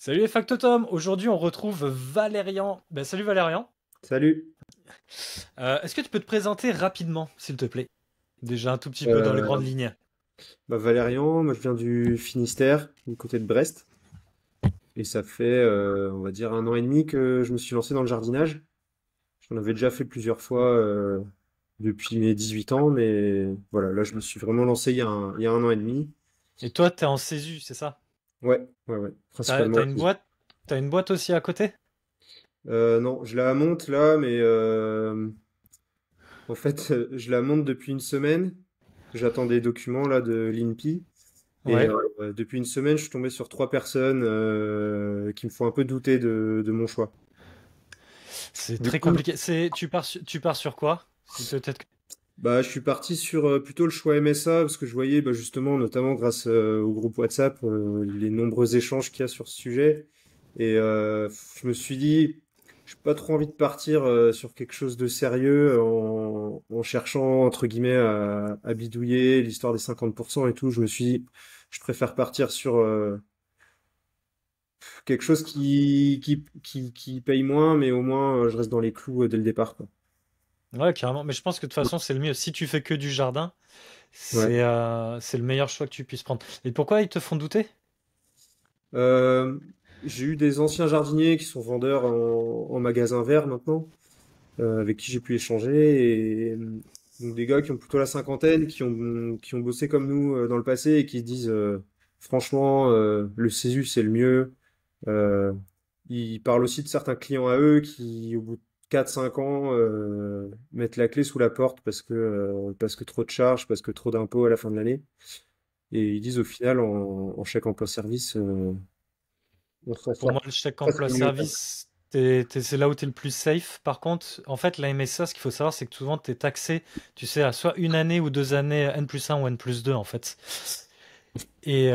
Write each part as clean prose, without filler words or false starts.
Salut les factotums, aujourd'hui on retrouve Valérian. Salut Valérian. Salut. Est-ce que tu peux te présenter rapidement, s'il te plaît? Déjà un tout petit peu dans les Euh, grandes lignes. Valérian, moi je viens du Finistère, du côté de Brest, et ça fait, on va dire, 1 an et demi que je me suis lancé dans le jardinage. J'en avais déjà fait plusieurs fois depuis mes 18 ans, mais voilà, là je me suis vraiment lancé il y a 1 an et demi. Et toi, t'es en Césu, c'est ça? Ouais, ouais, ouais, T'as, principalement. t'as une boîte, t'as une boîte aussi à côté? Non, je la monte là, mais en fait, je la monte depuis une semaine. J'attends des documents là de l'INPI. Et Ouais. depuis une semaine, je suis tombé sur 3 personnes qui me font un peu douter de mon choix. C'est Du très coup, compliqué. Tu pars sur quoi? C'est peut-être. bah, je suis parti sur plutôt le choix MSA parce que je voyais bah, justement, notamment grâce au groupe WhatsApp, les nombreux échanges qu'il y a sur ce sujet. Et je me suis dit, j'ai pas trop envie de partir sur quelque chose de sérieux en cherchant, entre guillemets, à bidouiller l'histoire des 50% et tout. Je me suis dit, je préfère partir sur quelque chose qui paye moins, mais au moins je reste dans les clous dès le départ, quoi. Ouais, carrément. Mais je pense que de toute façon, c'est le mieux. Si tu fais que du jardin, Ouais. c'est le meilleur choix que tu puisses prendre. Et pourquoi ils te font douter? Euh, j'ai eu des anciens jardiniers qui sont vendeurs en magasin vert maintenant, avec qui j'ai pu échanger, et donc des gars qui ont plutôt la cinquantaine, qui ont bossé comme nous dans le passé et qui se disent franchement, le Césus c'est le mieux. Euh, Ils parlent aussi de certains clients à eux qui, au bout de 4 5 ans, mettent la clé sous la porte parce que trop de charges, parce que trop d'impôts à la fin de l'année. Et ils disent au final, en chèque emploi-service, on s'en Pour sort moi, le chèque presque mieux, quoi. emploi-service, c'est là où tu es le plus safe. Par contre, en fait, la MSA, ce qu'il faut savoir, c'est que souvent, tu es taxé, tu sais, à soit une année ou 2 années, N+1 ou N+2, en fait. Et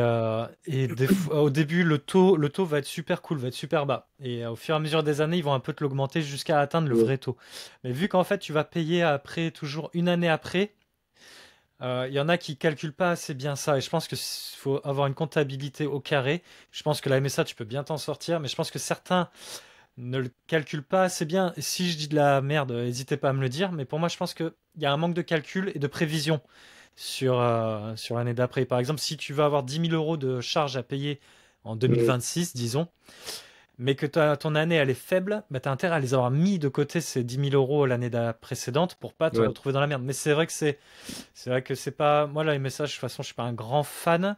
au début, le taux va être super cool, va être super bas. Et au fur et à mesure des années, ils vont un peu te l'augmenter jusqu'à atteindre le Ouais. vrai taux. Mais vu qu'en fait, tu vas payer après, toujours une année après, il y en a qui calculent pas assez bien ça. Et je pense qu'il faut avoir une comptabilité au carré. Je pense que la MSA, tu peux bien t'en sortir. Mais je pense que certains ne le calcule pas assez bien. Et si je dis de la merde, n'hésitez pas à me le dire. Mais pour moi, je pense qu'il y a un manque de calcul et de prévision sur l'année d'après. Par exemple, si tu vas avoir 10 000 € de charges à payer en Ouais. 2026, disons, mais que ton année elle est faible, bah, tu as intérêt à les avoir mis de côté ces 10 000 € l'année précédente pour pas te Ouais. retrouver dans la merde. Mais c'est vrai que c'est pas. Moi, là, les messages, de toute façon, je suis pas un grand fan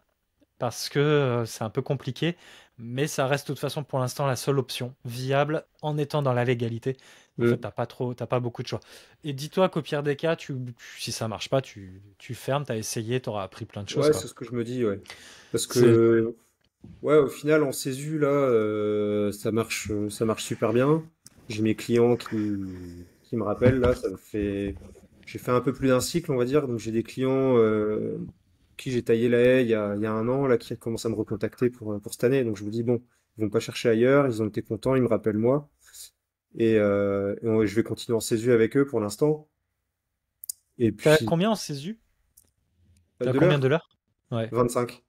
parce que c'est un peu compliqué, mais ça reste de toute façon pour l'instant la seule option viable en étant dans la légalité. En fait, Mm. t'as pas beaucoup de choix. Et dis-toi qu'au pire des cas, si ça marche pas, tu fermes, t'as essayé, t'auras appris plein de choses, Ouais, quoi. c'est ce que je me dis, ouais. Parce C'est, que, ouais, au final, en CESU, là, ça marche super bien. J'ai mes clients qui me rappellent, là, j'ai fait un peu plus d'un cycle, on va dire. Donc, j'ai des clients, qui j'ai taillé la haie il y a 1 an, là, qui commencent à me recontacter pour cette année. Donc, je me dis, bon, ils vont pas chercher ailleurs, ils ont été contents, ils me rappellent moi. Je vais continuer en CESU avec eux pour l'instant. Et t'as puis, combien en CESU? T'as de combien l'heure, de l'heure? Ouais, 25.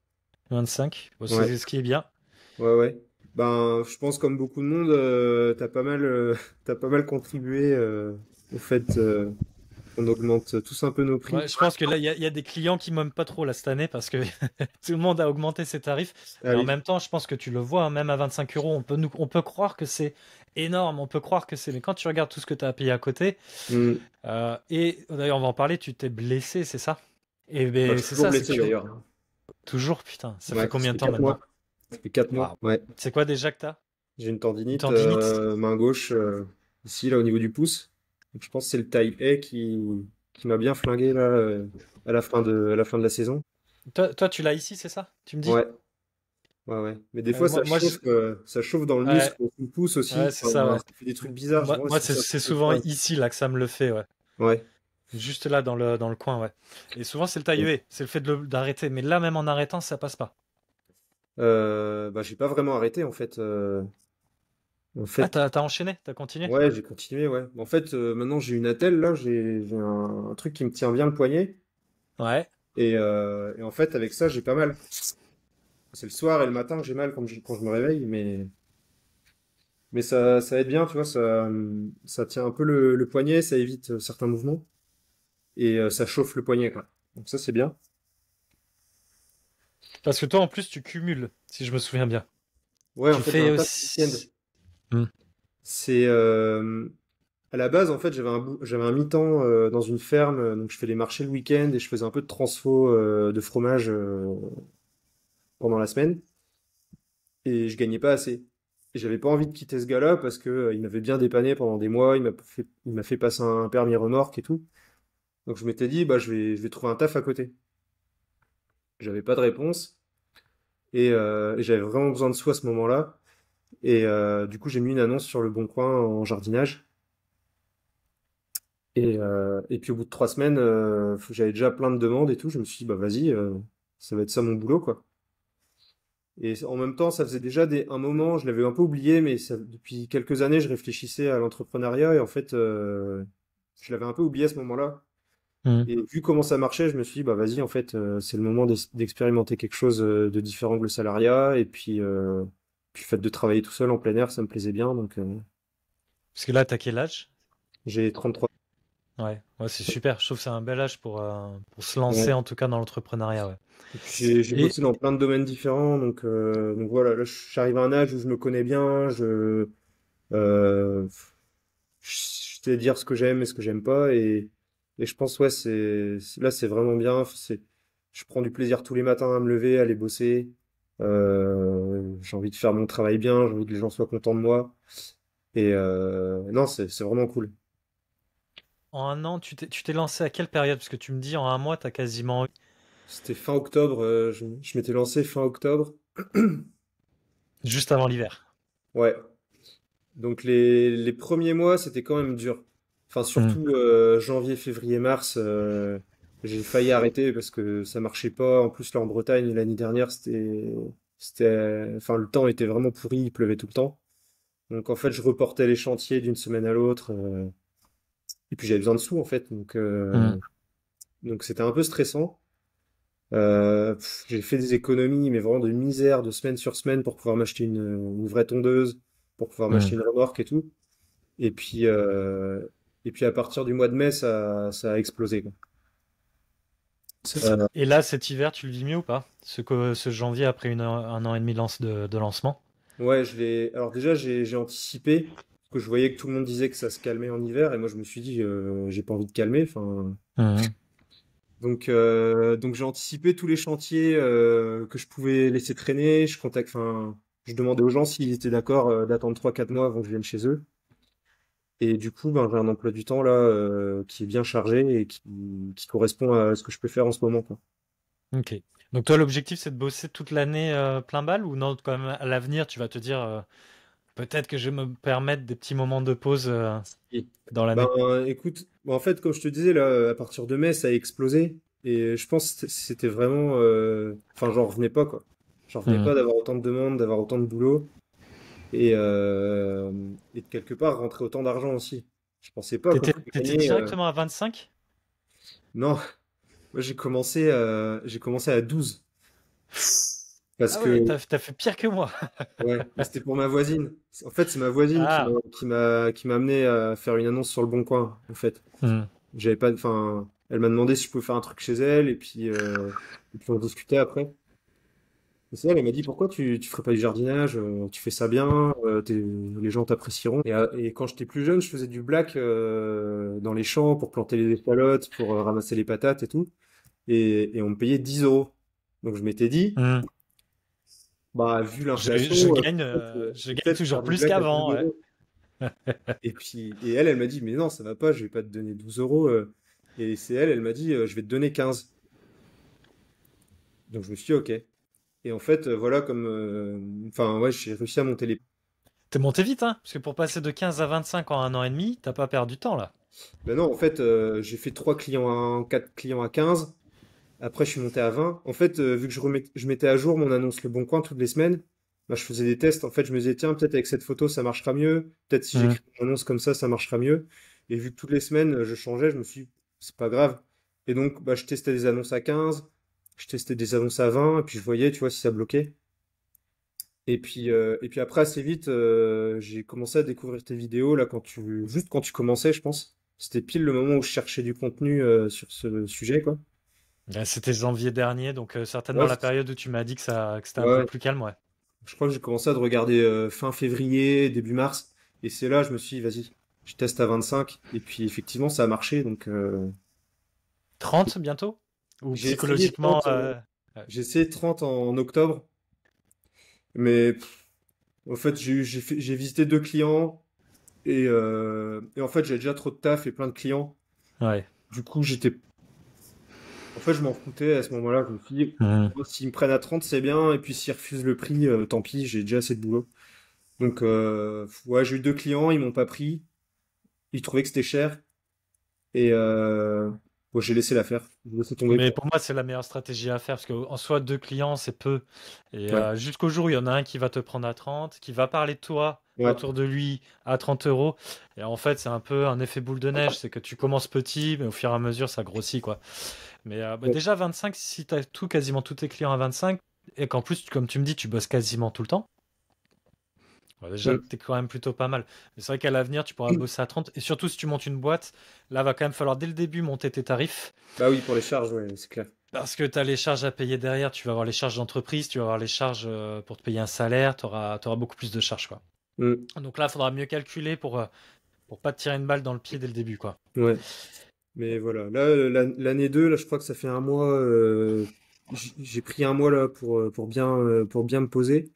25. Bon, Ouais. c'est ce qui est bien. Ouais, ouais. Ben, je pense comme beaucoup de monde, t'as pas mal contribué au fait qu'on augmente tous un peu nos prix. Ouais, je pense que là, il y a des clients qui m'aiment pas trop là cette année parce que tout le monde a augmenté ses tarifs. Ah Mais en oui. même temps, je pense que tu le vois, hein, même à 25 €, on peut croire que c'est énorme, on peut croire que c'est. Mais quand tu regardes tout ce que tu as payé à côté, Hmm. et d'ailleurs, on va en parler, tu t'es blessé, c'est ça? Et Bah, ben, je suis c'est toujours ça, c'est que blessé d'ailleurs. toujours, putain, ça fait Ouais, ça combien de fait temps 4 maintenant? mois. Ça fait 4 mois. Waouh. Ouais. C'est quoi déjà que t'as? J'ai une Une tendinite tendinite? main gauche ici là au niveau du pouce. Donc, je pense que c'est le taille A qui m'a bien flingué là à la fin de la saison. Toi, tu l'as ici, c'est ça? Tu me dis? Ouais, ouais, ouais. Mais des fois Moi, ça chauffe dans le ouais, muscle sous le pouce ouais, aussi. c'est ça, Enfin, ouais. ça fait des trucs bizarres. Je Moi, vois moi, si c'est ça c'est se souvent croise. ici là que ça me le fait, ouais. Ouais. Juste là dans le coin, ouais. Et souvent c'est le taille c'est le fait d'arrêter. Mais là, même en arrêtant, ça passe pas. Bah, j'ai pas vraiment arrêté en fait. En Ah, fait, t'as enchaîné, t'as continué? ouais, j'ai continué, ouais. En fait, maintenant j'ai une attelle là, j'ai un truc qui me tient bien le poignet Ouais. et en fait avec ça j'ai pas mal. C'est le soir et le matin que j'ai mal quand je me réveille, mais ça aide bien, tu vois, ça tient un peu le poignet, ça évite certains mouvements et ça chauffe le poignet, quoi. Donc ça, c'est bien. Parce que toi, en plus, tu cumules, si je me souviens bien. Ouais, en Tu fait, j'ai fais un taf le week-end. aussi. Hmm. C'est à la base, en fait, j'avais un mi-temps dans une ferme, donc je fais les marchés le week-end et je faisais un peu de transfo de fromage pendant la semaine et je gagnais pas assez. Et j'avais pas envie de quitter ce gars-là parce que il m'avait bien dépanné pendant des mois, il m'a fait passer un permis remorque et tout. Donc je m'étais dit, bah je vais trouver un taf à côté. J'avais pas de réponse et j'avais vraiment besoin de sous à ce moment-là. Et du coup, j'ai mis une annonce sur le Bon Coin en jardinage. Et puis au bout de 3 semaines, j'avais déjà plein de demandes et tout. Je me suis dit, bah vas-y, ça va être ça mon boulot, quoi. Et en même temps, ça faisait déjà un moment, je l'avais un peu oublié, mais depuis quelques années, je réfléchissais à l'entrepreneuriat et en fait, je l'avais un peu oublié à ce moment-là. Hmm. Et vu comment ça marchait, je me suis dit, bah vas-y, en fait, c'est le moment d'expérimenter quelque chose de différent que le salariat. Et puis le fait de travailler tout seul en plein air, ça me plaisait bien. Donc Parce que là, t'as quel âge? j'ai 33. Ouais, ouais, c'est super. Je trouve que c'est un bel âge pour se lancer, Ouais. en tout cas, dans l'entrepreneuriat, ouais. Et puis j'ai Et bossé dans plein de domaines différents, donc voilà, là j'arrive à un âge où je me connais bien, euh, je sais dire ce que j'aime et ce que j'aime pas, et je pense ouais là c'est vraiment bien, je prends du plaisir tous les matins à me lever, à aller bosser, j'ai envie de faire mon travail bien, j'ai envie que les gens soient contents de moi, et non c'est vraiment cool. en un an, tu t'es lancé à quelle période? Parce que tu me dis, en un mois, t'as quasiment eu. C'était fin octobre, je m'étais lancé fin octobre, Juste avant l'hiver. ouais. Donc les premiers mois, c'était quand même dur. Enfin, Hmm. surtout janvier, février, mars, j'ai failli arrêter parce que ça marchait pas. En plus, là en Bretagne, l'année dernière, enfin, le temps était vraiment pourri, il pleuvait tout le temps. Donc en fait, je reportais les chantiers d'une semaine à l'autre. Et puis j'avais besoin de sous en fait, Hmm. donc c'était un peu stressant. J'ai fait des économies, mais vraiment de misère, de semaine sur semaine, pour pouvoir m'acheter une vraie tondeuse, pour pouvoir Hmm. m'acheter une remorque et tout. Et puis, euh, et puis à partir du mois de mai, ça a explosé, quoi. Et là, cet hiver, tu le vis mieux ou pas? Ce janvier, après un an et demi de lancement? Ouais, alors déjà, j'ai anticipé, parce que je voyais que tout le monde disait que ça se calmait en hiver, et moi je me suis dit, j'ai pas envie de calmer. Enfin, Hmm. donc j'ai anticipé tous les chantiers que je pouvais laisser traîner. Enfin, je demandais aux gens s'ils étaient d'accord d'attendre 3 4 mois avant que je vienne chez eux. Et du coup, ben, j'ai un emploi du temps là qui est bien chargé et qui correspond à ce que je peux faire en ce moment, quoi. Ok. Donc toi, l'objectif, c'est de bosser toute l'année plein bal ou non, quand même, à l'avenir, tu vas te dire peut-être que je vais me permettre des petits moments de pause Et- dans Ben, l'année. écoute, en fait, comme je te disais, là, à partir de mai, ça a explosé. Et je pense que c'était vraiment. Enfin, j'en revenais pas, quoi. J'en revenais Hmm. pas d'avoir autant de demandes, d'avoir autant de boulot. Et de quelque part, rentrer autant d'argent aussi. Je pensais pas qu'on pouvait T'étais gagner. directement à 25? Non, moi j'ai commencé à 12. Parce Ah ouais, que, t'as fait pire que moi. ouais, mais c'était pour ma voisine. En fait, c'est ma voisine Ah. qui m'a amené à faire une annonce sur le Bon Coin, en fait. Hmm. J'avais pas, enfin, elle m'a demandé si je pouvais faire un truc chez elle, et puis on discutait après. Et c'est elle, elle m'a dit pourquoi tu ferais pas du jardinage, tu fais ça bien, les gens t'apprécieront. Et quand j'étais plus jeune, je faisais du black dans les champs pour planter les échalotes, pour ramasser les patates et tout, et on me payait 10 euros. Donc je m'étais dit, Hmm. bah vu Je l'inflation, gagne, je gagne peut-être faire toujours du plus black à 12 qu'avant, ouais. euros. Et elle m'a dit, mais non, ça va pas, je vais pas te donner 12 euros. Et c'est elle m'a dit, je vais te donner 15. Donc je me suis dit, ok. Et en fait, voilà, enfin, ouais, j'ai réussi à monter les. T'es monté vite, hein? Parce que pour passer de 15 à 25 en un an et demi, t'as pas perdu de temps, là. Ben non, en fait, j'ai fait 3 clients 4 clients à 15. Après, je suis monté à 20. En fait, vu que je mettais à jour mon annonce Le Bon Coin toutes les semaines, bah, je faisais des tests. En fait, je me disais, tiens, peut-être avec cette photo, ça marchera mieux. Peut-être si Hmm. j'écris une annonce comme ça marchera mieux. Et vu que toutes les semaines, je changeais, je me suis dit, c'est pas grave. Et donc, bah, je testais des annonces à 15. Je testais des annonces à 20 et puis je voyais, tu vois, si ça bloquait. Et puis après, assez vite, j'ai commencé à découvrir tes vidéos, là, juste quand tu commençais, je pense. C'était pile le moment où je cherchais du contenu sur ce sujet, quoi. C'était janvier dernier, donc certainement Ouais, la période où tu m'as dit que c'était un peu ouais. plus calme, ouais. Je crois que j'ai commencé à te regarder fin février, début mars. Et c'est là, je me suis dit, vas-y, je teste à 25. Et puis effectivement, ça a marché. Donc 30 bientôt? Ou j'ai essayé psychologiquement 30, ouais. j'ai essayé 30 en octobre. Mais en fait, j'ai visité 2 clients. Et en fait, j'avais déjà trop de taf et plein de clients. Ouais. Du coup, en fait, je m'en foutais à ce moment-là. Je me suis dit, Mhm. oh, s'ils me prennent à 30, c'est bien. Et puis s'ils refusent le prix, tant pis, j'ai déjà assez de boulot. Donc, ouais, j'ai eu 2 clients, ils m'ont pas pris. Ils trouvaient que c'était cher. Et bon, j'ai laissé l'affaire. J'ai laissé tomber Mais pour. pour moi, c'est la meilleure stratégie à faire parce qu'en soi, 2 clients, c'est peu. Et Ouais, jusqu'au jour où il y en a un qui va te prendre à 30, qui va parler de toi ouais, autour de lui à 30 euros. Et en fait, c'est un peu un effet boule de neige. C'est que tu commences petit, mais au fur et à mesure, ça grossit, quoi. Mais bah, ouais. déjà, 25, si tu as quasiment tous tes clients à 25, et qu'en plus, comme tu me dis, tu bosses quasiment tout le temps. Ouais, déjà, Mm. t'es quand même plutôt pas mal. Mais c'est vrai qu'à l'avenir, tu pourras bosser à 30. Et surtout, si tu montes une boîte, là, va quand même falloir dès le début monter tes tarifs. Bah oui, pour les charges, ouais, c'est clair. Parce que tu as les charges à payer derrière. Tu vas avoir les charges d'entreprise, tu vas avoir les charges pour te payer un salaire. Tu auras beaucoup plus de charges, quoi. Mm. Donc là, il faudra mieux calculer pour pas te tirer une balle dans le pied dès le début, quoi. Ouais. Mais voilà. Là, l'année 2, là, je crois que ça fait un mois. J'ai pris un mois là pour bien me poser.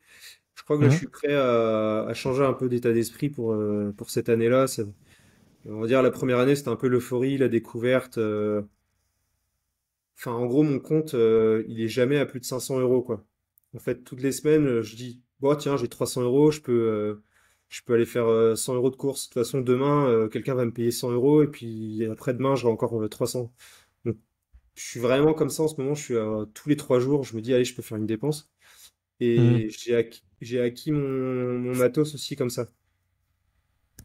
Je crois que là, je Mhm. suis prêt à changer un peu d'état d'esprit pour cette année-là. On va dire la première année, c'était un peu l'euphorie, la découverte. Enfin, en gros, mon compte, il est jamais à plus de 500 euros, quoi. En fait, toutes les semaines, je dis, bon, tiens, j'ai 300 euros, je peux aller faire 100 euros de course. De toute façon, demain, quelqu'un va me payer 100 euros, et puis après-demain, j'aurai encore 300. Donc, je suis vraiment comme ça en ce moment. Je suis tous les 3 jours, je me dis, allez, je peux faire une dépense. Mhm. Et j'ai acquis mon matos aussi comme ça.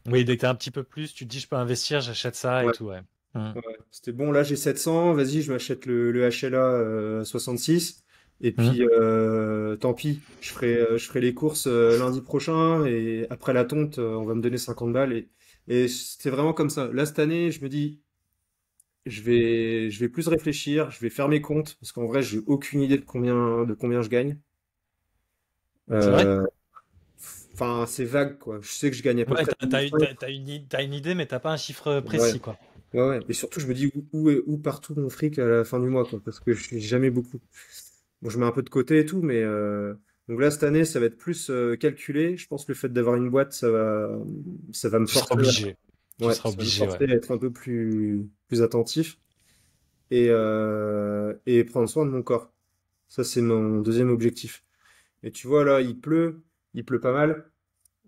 Oui, dès que t'as un petit peu plus, tu te dis, je peux investir, j'achète ça et Ouais. tout, ouais. Mhm. Ouais. C'était bon, là j'ai 700, vas-y, je m'achète le HLA 66. Et Mhm. puis tant pis, je ferai les courses lundi prochain et après la tonte, on va me donner 50 balles. Et c'est vraiment comme ça. Là cette année, je me dis, je vais plus réfléchir, je vais faire mes comptes parce qu'en vrai, j'ai aucune idée de combien je gagne. C'est vrai? Euh, Enfin, c'est vague quoi. Je sais que je gagne à peu Ouais, près t'as, t'as, 2005. t'as une idée, mais t'as pas un chiffre Ouais. précis, quoi. Ouais, ouais. Et surtout, je me dis où part tout mon fric à la fin du mois, quoi, parce que je suis jamais beaucoup. Bon, je mets un peu de côté et tout, mais donc là, cette année, ça va être plus calculé. Je pense que le fait d'avoir une boîte, ça va me Tu seras forcer, obligé. Tu ouais, seras ça va me obligé, ouais. forcer à être un peu plus attentif et prendre soin de mon corps. Ça, c'est mon deuxième objectif. Et tu vois, là, il pleut pas mal.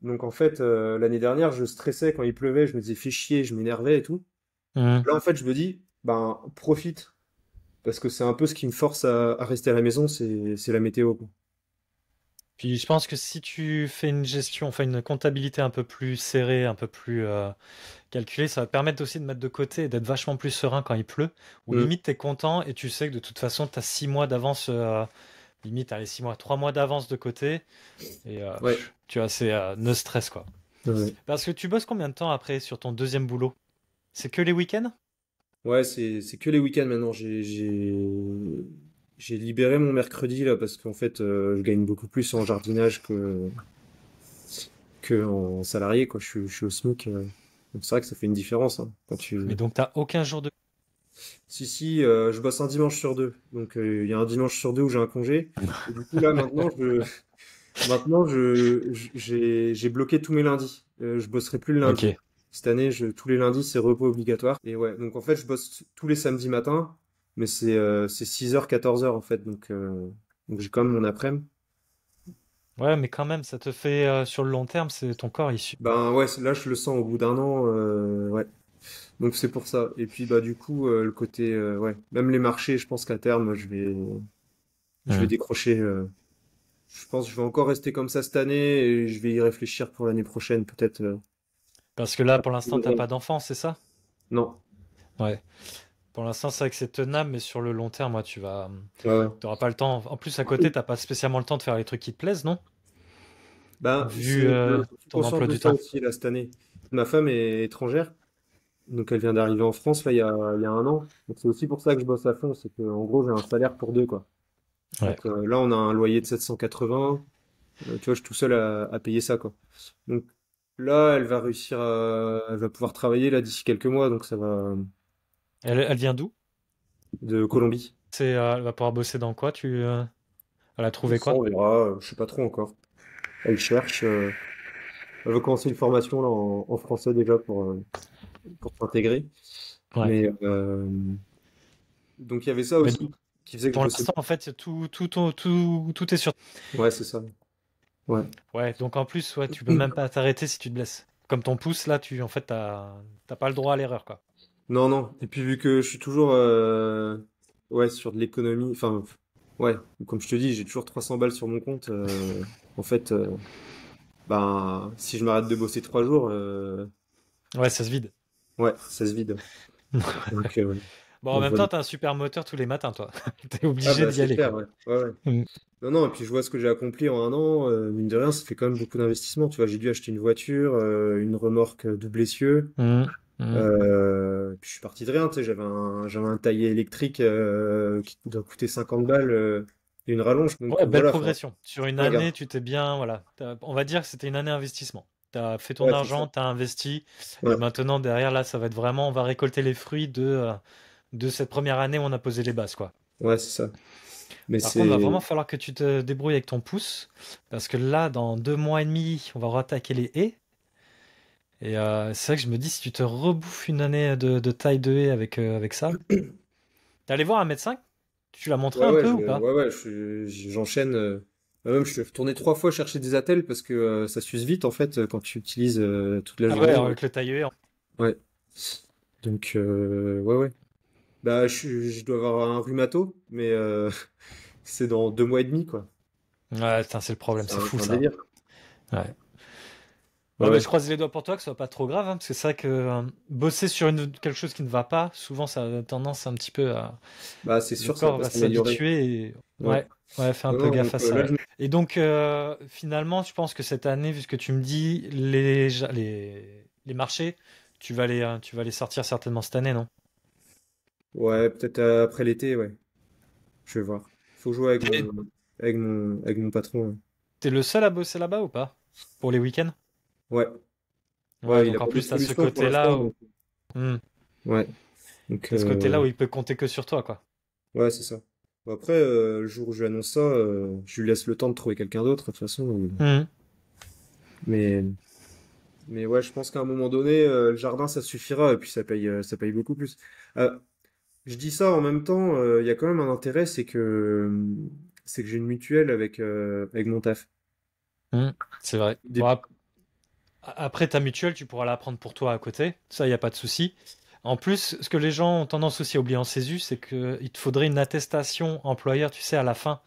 Donc en fait, l'année dernière, je stressais quand il pleuvait, je me disais fais chier, je m'énervais et tout. Mhm. Là, en fait, je me dis, ben, profite. Parce que c'est un peu ce qui me force à rester à la maison, c'est la météo, quoi. Puis je pense que si tu fais une gestion, enfin une comptabilité un peu plus serrée, un peu plus calculée, ça va te permettre aussi de mettre de côté et d'être vachement plus serein quand il pleut. Ou Mm. limite, t'es content et tu sais que de toute façon, t'as 6 mois d'avance, limite, allez, 6 mois, 3 mois d'avance de côté. Et Ouais. tu vois, c'est no stress, quoi. Ouais, Parce que tu bosses combien de temps après sur ton deuxième boulot? C'est que les week-ends? ouais, c'est que les week-ends maintenant. J'ai libéré mon mercredi là parce qu'en fait, je gagne beaucoup plus en jardinage que en salarié, quoi. Je suis au SMIC. Donc c'est vrai que ça fait une différence, hein, quand Mais tu. donc, t'as aucun jour de... Si, je bosse un dimanche sur deux. Donc il y a un dimanche sur deux où j'ai un congé. Et du coup là maintenant j'ai bloqué tous mes lundis. Je bosserai plus le lundi. Ok. Cette année, tous les lundis, c'est repos obligatoire. Et ouais, donc en fait, je bosse tous les samedis matins, mais c'est 6h, 14h en fait. Donc j'ai quand même mon après-midi. Ouais, mais quand même, ça te fait, sur le long terme, c'est ton corps issu. Ben ouais, là, je le sens au bout d'un an. Ouais. Donc c'est pour ça. Et puis bah du coup, le côté, ouais, même les marchés, je pense qu'à terme, je vais décrocher. Je pense que je vais encore rester comme ça cette année et je vais y réfléchir pour l'année prochaine, peut-être. Parce que là, pour l'instant, t'as pas d'enfant, c'est ça? Non. Ouais. Pour l'instant, c'est vrai que c'est tenable, mais sur le long terme, moi, Ouais, ouais. t'auras pas le temps. En plus, à côté, t'as pas spécialement le temps de faire les trucs qui te plaisent, non? Ben, Vu je suis ton conscient emploi de du ça temps. aussi, là, cette année. Ma femme est étrangère, donc elle vient d'arriver en France, là, il y a un an. Donc c'est aussi pour ça que je bosse à fond, c'est que, en gros, j'ai un salaire pour deux, quoi. Ouais. Donc là, on a un loyer de 780. Tu vois, je suis tout seul à payer ça, quoi. Donc là, elle va pouvoir travailler là d'ici quelques mois, donc ça va Elle vient d'où? de Colombie. Elle va pouvoir bosser dans quoi? Elle a trouvé Ça, on quoi? verra, je sais pas trop encore. Elle cherche, elle veut commencer une formation là en français déjà pour s'intégrer. Ouais. Mais donc il y avait ça Mais aussi qui faisait que je pour bossais. l'instant, en fait, tout est sur. Ouais, c'est ça. Ouais. Ouais, donc en plus, ouais, tu peux même pas t'arrêter si tu te blesses. Comme ton pouce, là, en fait, t'as pas le droit à l'erreur, quoi. Non, non. Et puis vu que je suis toujours ouais, sur de l'économie, enfin ouais, comme je te dis, j'ai toujours 300 balles sur mon compte. En fait, ben si je m'arrête de bosser 3 jours, Ouais, ça se vide. ouais, ça se vide. Donc, Bon, en donc même voilà. temps, t'as un super moteur tous les matins, toi. T'es Ah obligé bah d'y c'est aller, clair, quoi. ouais. Ouais, ouais. Mm. Non, non, et puis je vois ce que j'ai accompli en un an, mine de rien, ça fait quand même beaucoup d'investissements. Tu vois, j'ai dû acheter une voiture, une remorque double essieu. Mm. Mm. Puis je suis parti de rien, tu sais, j'avais un taillé électrique qui doit coûter 50 balles et une rallonge. Donc Ouais, belle voilà, enfin, progression. Sur une regarde. année, tu t'es bien, voilà. On va dire que c'était une année investissement. T'as fait ton Ouais, c'est ça. argent, t'as investi, et Ouais, maintenant, derrière, là, ça va être vraiment, on va récolter les fruits de cette première année où on a posé les bases, quoi. ouais, c'est ça. Mais Par contre, il va c'est. vraiment falloir que tu te débrouilles avec ton pouce, parce que là, dans 2 mois et demi, on va rattaquer les haies. Et c'est vrai que je me dis, si tu te rebouffes une année de taille de haie avec ça, t'es allé voir un médecin? Tu l'as montré Ouais, un ouais, peu ou pas? ouais, ouais, j'enchaîne. Même, je suis retourné 3 fois chercher des attelles parce que ça s'use vite en fait quand tu utilises toute la Ah ouais, journée. alors avec le taille haie. Ouais. Donc, ouais, ouais. Bah, je dois avoir un rhumato, mais c'est dans 2 mois et demi, quoi. Ouais, putain, c'est le problème, C'est c'est fou un ça. délire. Ouais. Ouais, Ouais, mais je ouais. croise les doigts pour toi que ce soit pas trop grave, hein, parce que c'est vrai que bosser sur quelque chose qui ne va pas, souvent ça a tendance un petit peu à. Bah, c'est Le sûr, ça va corps pas va s'améliorer. s'habituer et. Ouais. Ouais, ouais, fais un Non, peu non, gaffe donc à ça. là, Ouais. Et donc, finalement, je pense que cette année, vu ce que tu me dis, les marchés, tu vas les sortir certainement cette année, non? ouais, peut-être après l'été, ouais. Je vais voir. Faut jouer T'es avec mon patron. t'es le seul à bosser là-bas ou pas? Pour les week-ends? Ouais. Ouais, Ouais, il a donc en pas d'autre plus, t'as ce solution pour l'instant, côté-là où. donc. Hmm. Ouais. Donc, T'as ce côté-là où il peut compter que sur toi, quoi. ouais, c'est ça. Bon, après, le jour où je lui annonce ça, je lui laisse le temps de trouver quelqu'un d'autre, de toute façon. Hmm. Mais, mais ouais, je pense qu'à un moment donné, le jardin, ça suffira, et puis ça paye beaucoup plus. Euh, Je dis ça en même temps, il y a quand même un intérêt, c'est que j'ai une mutuelle avec mon taf. Hmm. C'est vrai. Des- Bon, après, ta mutuelle, tu pourras la prendre pour toi à côté. Ça, il n'y a pas de souci. En plus, ce que les gens ont tendance aussi à oublier en CESU, c'est qu'il te faudrait une attestation employeur, tu sais, à la fin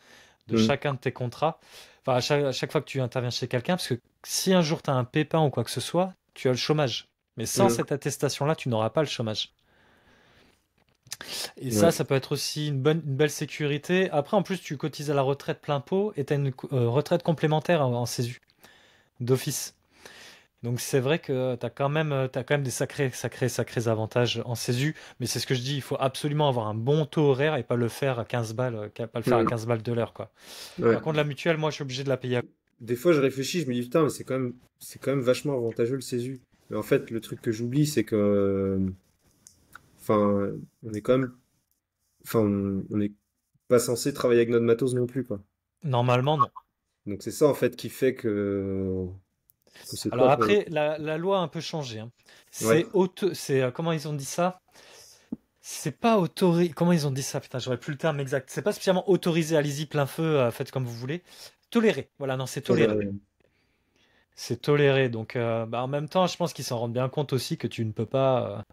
de Hmm. chacun de tes contrats. Enfin, à chaque fois que tu interviens chez quelqu'un, parce que si un jour tu as un pépin ou quoi que ce soit, tu as le chômage. Mais sans Hmm. cette attestation-là, tu n'auras pas le chômage. Et ça, Ouais. ça peut être aussi une belle sécurité. Après, en plus, tu cotises à la retraite plein pot et tu as une retraite complémentaire en CESU, d'office. Donc c'est vrai que t'as quand même des sacrés, sacrés, sacrés avantages en CESU, mais c'est ce que je dis, il faut absolument avoir un bon taux horaire et pas le faire à 15 balles, pas le faire à Hmm. 15 balles de l'heure, quoi. Ouais. Par contre, la mutuelle, moi, je suis obligé de la payer. Des fois, je réfléchis, je me dis, putain, mais c'est quand même vachement avantageux le CESU. Mais en fait, le truc que j'oublie, c'est que, enfin, on est quand même, enfin, on n'est pas censé travailler avec notre matos non plus, quoi. Normalement, non. Donc c'est ça, en fait, qui fait que c'est Alors top, hein. après, la loi a un peu changé, hein. Ouais. Comment ils ont dit ça? C'est pas autorisé. Comment ils ont dit ça? Putain, j'aurais plus le terme exact. C'est pas spécialement autorisé, allez-y, plein feu, faites comme vous voulez. Toléré. Voilà, non, c'est toléré. Ouais, C'est toléré. Donc, en même temps, je pense qu'ils s'en rendent bien compte aussi que tu ne peux pas.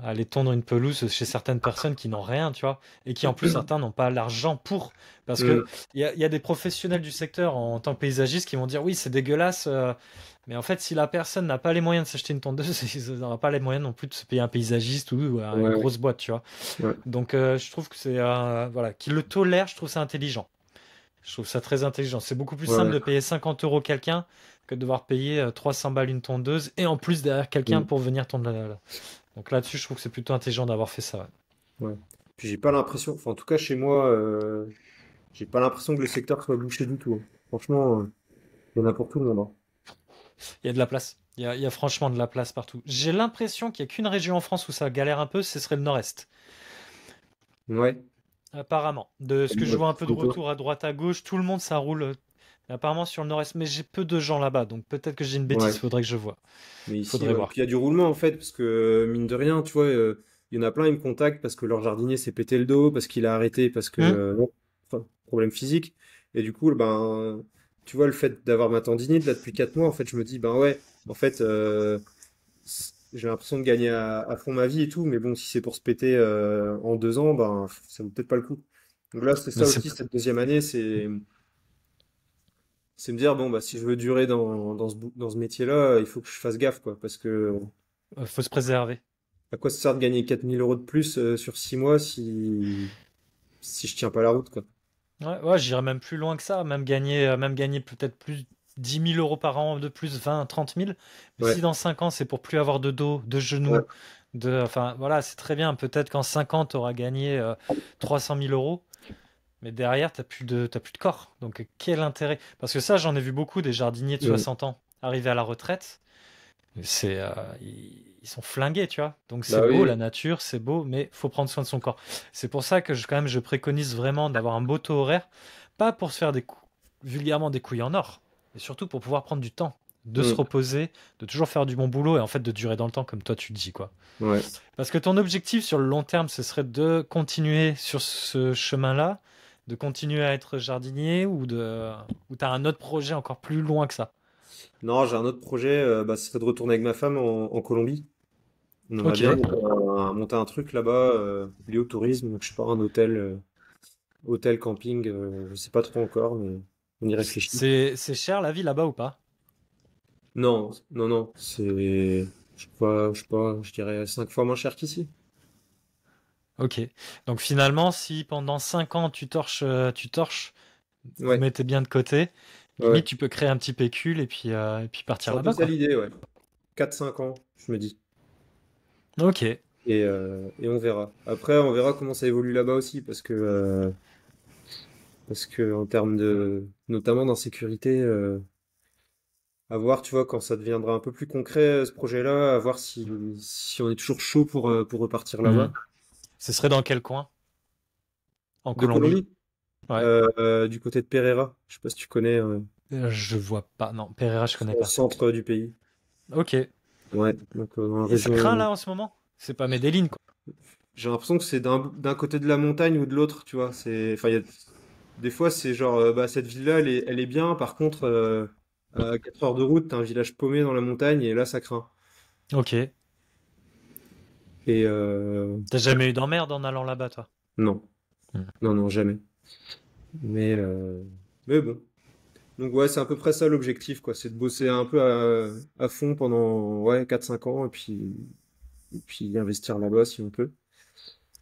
aller tondre une pelouse chez certaines personnes qui n'ont rien, tu vois, et qui en plus certains n'ont pas l'argent pour, parce que Mm. il y a des professionnels du secteur en tant que paysagistes qui vont dire oui c'est dégueulasse, mais en fait si la personne n'a pas les moyens de s'acheter une tondeuse, il n'aura pas les moyens non plus de se payer un paysagiste ou une Ouais, grosse boîte, tu vois. ouais, Donc je trouve que c'est voilà, qu'il le tolère, je trouve ça intelligent. Je trouve ça très intelligent. C'est beaucoup plus simple ouais. de payer 50 euros quelqu'un que de devoir payer 300 balles une tondeuse et en plus derrière quelqu'un Mm. pour venir tondre Donc là-dessus, je trouve que c'est plutôt intelligent d'avoir fait ça. Ouais. Ouais. Puis j'ai pas l'impression, enfin en tout cas chez moi, j'ai pas l'impression que le secteur soit bouché du tout, hein. Franchement, il y en a pour tout le monde, hein. Il y a de la place. Il y a franchement de la place partout. J'ai l'impression qu'il n'y a qu'une région en France où ça galère un peu, ce serait le Nord-Est. Ouais. Apparemment. De ce que je vois un peu de Comme toi. retour à droite à gauche, tout le monde ça roule apparemment sur le Nord-Est. Mais j'ai peu de gens là-bas, donc peut-être que j'ai une bêtise, Ouais. faudrait que je vois. Mais ici, Faudrait ouais. voir. Puis il y a du roulement en fait, parce que mine de rien, tu vois, il y en a plein, ils me contactent parce que leur jardinier s'est pété le dos, parce qu'il a arrêté, parce que Hmm. bon, enfin, problème physique. Et du coup, ben, tu vois, le fait d'avoir ma tendinite là depuis 4 mois, en fait, je me dis, ben ouais, en fait, j'ai l'impression de gagner à fond ma vie et tout, mais bon, si c'est pour se péter en 2 ans, ben, ça vaut peut-être pas le coup. Donc là, c'est Mais ça aussi, cette deuxième année, c'est me dire, bon, bah, si je veux durer dans ce métier-là, il faut que je fasse gaffe, quoi, parce que faut se préserver. à quoi ça sert de gagner 4 000 € de plus sur 6 mois si je tiens pas la route, quoi. Ouais, ouais, j'irais même plus loin que ça, même gagner peut-être plus 10 000 euros par an de plus, 20, 30 000. Mais si Ouais, dans 5 ans, c'est pour plus avoir de dos, de genoux, ouais, enfin voilà, c'est très bien. Peut-être qu'en 5 ans, tu auras gagné 300 000 euros, mais derrière, t'as plus de corps. Donc quel intérêt? Parce que ça, j'en ai vu beaucoup des jardiniers de mm, 60 ans arriver à la retraite. Ils sont flingués, tu vois. Donc c'est bah beau la oui, nature, c'est beau, mais faut prendre soin de son corps. C'est pour ça que quand même je préconise vraiment d'avoir un beau taux horaire, pas pour se faire vulgairement des couilles en or, mais surtout pour pouvoir prendre du temps, de se mm, reposer, de toujours faire du bon boulot et en fait de durer dans le temps comme toi tu le dis quoi. ouais. Parce que ton objectif sur le long terme, ce serait de continuer sur ce chemin-là, de continuer à être jardinier ou t'as un autre projet encore plus loin que ça. Non, j'ai un autre projet, bah, ce serait de retourner avec ma femme en Colombie. On aimerait Ok. bien monter un truc là-bas, lié au tourisme, donc je sais pas, un hôtel, camping, je sais pas trop encore, mais on y réfléchit. C'est cher la vie là-bas ou pas? Non, non, non, je sais pas, je dirais 5 fois moins cher qu'ici. Ok. Donc finalement, si pendant 5 ans tu torches, vous Ouais, mettez bien de côté, ouais, limite ouais. tu peux créer un petit pécule et puis C'est partir un peu là-bas ça quoi. l'idée, ouais. 4 5 ans, je me dis. Ok. Et on verra. Après, on verra comment ça évolue là-bas aussi, parce que en termes notamment d'insécurité, à voir, tu vois, quand ça deviendra un peu plus concret, ce projet-là, à voir si on est toujours chaud pour repartir Hmm. là-bas. Ce serait dans quel coin? En De Colombie? Colombie, Ouais. du côté de Pereira, je sais pas si tu connais, Je vois pas. Non, Pereira, je c'est connais dans le pas. centre du pays. Ok. Ouais, donc dans la Et ça craint région. là en ce moment? C'est pas Medellín quoi. J'ai l'impression que c'est d'un côté de la montagne ou de l'autre, tu vois. Enfin, des fois, c'est genre, bah, cette ville-là, elle est bien. Par contre, à 4 heures de route, t'as un village paumé dans la montagne et là, ça craint. Ok. Et T'as jamais eu d'emmerde en allant là-bas toi? non, Hmm. non, non, jamais. Mais bon. Donc, ouais, c'est à peu près ça l'objectif, quoi. C'est de bosser un peu à fond pendant, ouais, 4 5 ans et puis investir là-bas si on peut.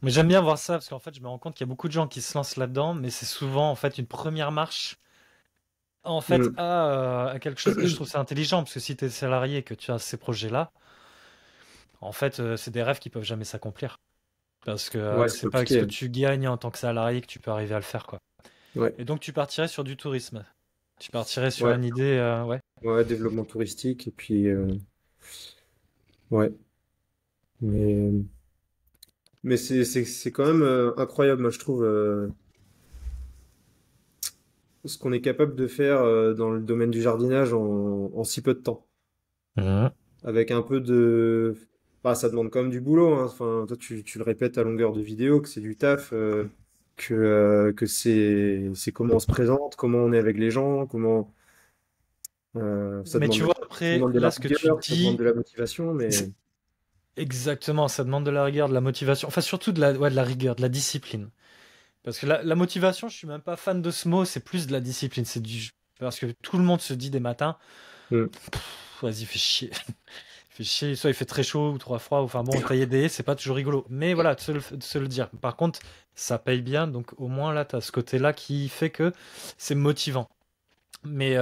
Mais j'aime bien voir ça parce qu'en fait, je me rends compte qu'il y a beaucoup de gens qui se lancent là-dedans, mais c'est souvent en fait une première marche en fait Mm. à quelque chose. Et je trouve ça intelligent parce que si tu es salarié et que tu as ces projets-là, en fait, c'est des rêves qui peuvent jamais s'accomplir. Parce que Ouais, c'est c'est pas avec ce compliqué, que hein. tu gagnes en tant que salarié que tu peux arriver à le faire, quoi. Ouais, Et donc tu partirais sur du tourisme. Tu partirais sur ouais, une idée, ouais. ouais, développement touristique et puis, ouais. Mais. Mais c'est quand même incroyable, moi je trouve, ce qu'on est capable de faire dans le domaine du jardinage en si peu de temps. Mhm. Avec un peu de... Bah, ça demande quand même du boulot, hein. Enfin, toi tu le répètes à longueur de vidéo, que c'est du taf, que c'est comment on se présente, comment on est avec les gens, ça Mais tu demande, vois, ça après, demande de la là, ce que tu rigueur, ça demande dis, de la motivation, c'est mais... Exactement, ça demande de la rigueur, de la motivation, enfin surtout de la rigueur, de la discipline. Parce que la motivation, je suis même pas fan de ce mot, c'est plus de la discipline. Parce que tout le monde se dit des matins, Hmm. vas-y, fais chier. Fais chier, soit il fait très chaud ou trop froid, ou enfin bon, tailler des haies, c'est pas toujours rigolo. Mais voilà, de se le dire. Par contre, ça paye bien, donc au moins là, t'as ce côté-là qui fait que c'est motivant. Mais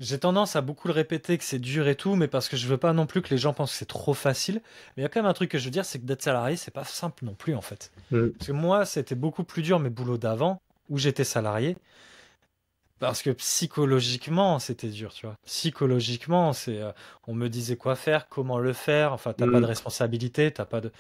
j'ai tendance à beaucoup le répéter que c'est dur et tout, mais parce que je veux pas non plus que les gens pensent que c'est trop facile. Mais il y a quand même un truc que je veux dire, c'est que d'être salarié, c'est pas simple non plus en fait. Hmm. Parce que moi, c'était beaucoup plus dur mes boulots d'avant, où j'étais salarié, parce que psychologiquement, c'était dur, tu vois. Psychologiquement, on me disait quoi faire, comment le faire. Enfin, t'as pas de Hmm. responsabilité, t'as pas de.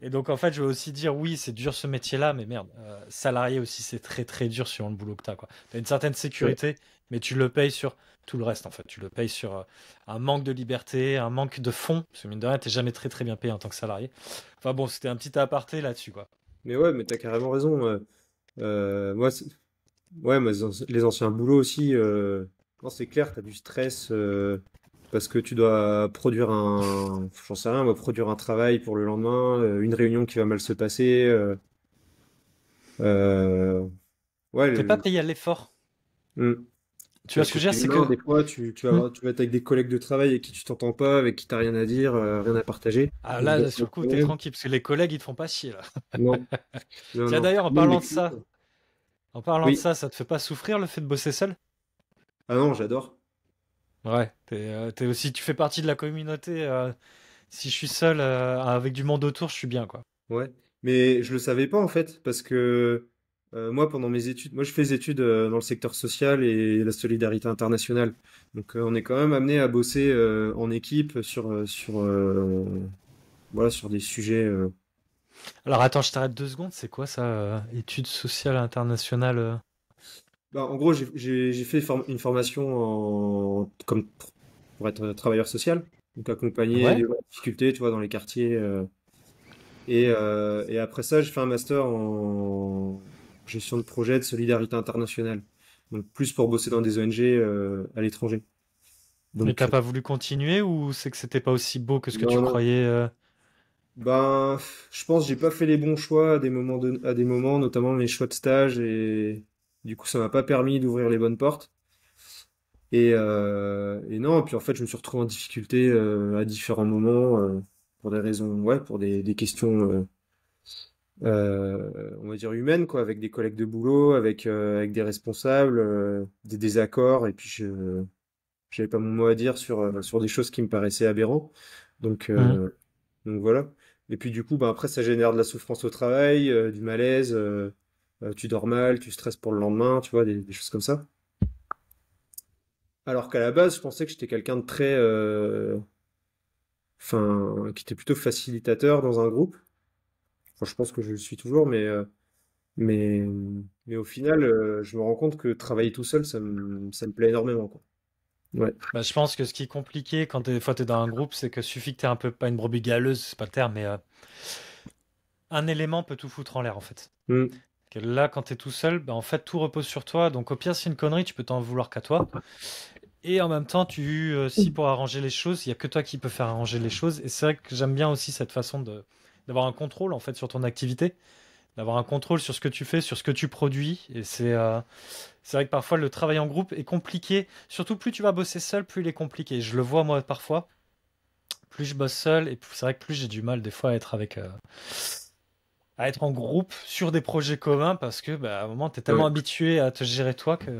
Et donc, en fait, je veux aussi dire, oui, c'est dur ce métier-là, mais merde, salarié aussi, c'est très très dur sur le boulot que t'as, quoi. T'as une certaine Ouais. sécurité, mais tu le payes sur tout le reste, en fait. Tu le payes sur un manque de liberté, un manque de fonds, parce que mine de rien, t'es jamais très très bien payé en tant que salarié. Enfin bon, c'était un petit aparté là-dessus, quoi. Mais ouais, mais t'as carrément raison. Moi, ouais, mais les anciens boulots aussi, non, c'est clair, t'as du stress parce que tu dois produire j'en sais rien, moi, produire un travail pour le lendemain, une réunion qui va mal se passer. Euh, ouais, T'es pas payé à l'effort. hmm. Tu Puis vois le ce que je veux côté dire, c'est humain, que. des fois, Hmm. tu vas être avec des collègues de travail avec qui tu t'entends pas, avec qui t'as rien à dire, rien à partager. Ah Donc, là, bon, pas sur de le coup, t'es problème. tranquille, parce que les collègues, ils te font pas chier, là. Non, non, Tiens, non. d'ailleurs, en Même parlant les de clients. ça, en parlant de Oui. ça, ça te fait pas souffrir le fait de bosser seul? Ah non, j'adore. Ouais, t'es aussi, tu fais partie de la communauté. Si je suis seul avec du monde autour, je suis bien, quoi. Ouais, mais je le savais pas en fait, parce que moi pendant mes études, moi je fais des études dans le secteur social et la solidarité internationale. Donc on est quand même amené à bosser en équipe voilà, sur des sujets. Alors attends, je t'arrête 2 secondes. C'est quoi ça, études sociales internationales Bah, en gros, j'ai fait une formation pour être travailleur social, donc accompagner les Ouais. gens en difficulté, tu vois, dans les quartiers. Et après ça, j'ai fait un master en gestion de projet de solidarité internationale. Donc plus pour bosser dans des ONG à l'étranger. Et Donc t'as pas voulu continuer ou c'est que c'était pas aussi beau que ce que tu non, non. croyais Ben, je pense que j'ai pas fait les bons choix à des moments, notamment mes choix de stage, et du coup ça m'a pas permis d'ouvrir les bonnes portes. Et non, puis en fait je me suis retrouvé en difficulté à différents moments pour des raisons, ouais, pour des questions on va dire humaine, quoi, avec des collègues de boulot, avec des responsables, des désaccords, et puis j'avais pas mon mot à dire sur des choses qui me paraissaient aberrants. Donc, Mhm. euh, donc voilà. Et puis du coup, bah, après, ça génère de la souffrance au travail, du malaise, tu dors mal, tu stresses pour le lendemain, tu vois, des choses comme ça. Alors qu'à la base, je pensais que j'étais quelqu'un de très, enfin, qui était plutôt facilitateur dans un groupe. Enfin, je pense que je le suis toujours, Mais, mais au final, je me rends compte que travailler tout seul, ça me plaît énormément, quoi. Ouais. Bah, je pense que ce qui est compliqué quand des fois t'es dans un groupe, c'est que suffit que t'aies un peu, pas une brebis galeuse, c'est pas le terme, mais un élément peut tout foutre en l'air en fait. Mm. Que là, quand t'es tout seul, bah, en fait, tout repose sur toi. Donc, au pire, c'est une connerie, tu peux t'en vouloir qu'à toi. Et en même temps, si pour arranger les choses, il y a que toi qui peux faire arranger les choses. Et c'est vrai que j'aime bien aussi cette façon d'avoir un contrôle en fait sur ton activité, d'avoir un contrôle sur ce que tu fais, sur ce que tu produis. Et c'est vrai que parfois le travail en groupe est compliqué. Surtout plus tu vas bosser seul, plus il est compliqué. Je le vois moi parfois. Plus je bosse seul, et c'est vrai que plus j'ai du mal des fois à être en groupe sur des projets communs parce que bah, à un moment, tu es tellement Ouais. habitué à te gérer toi que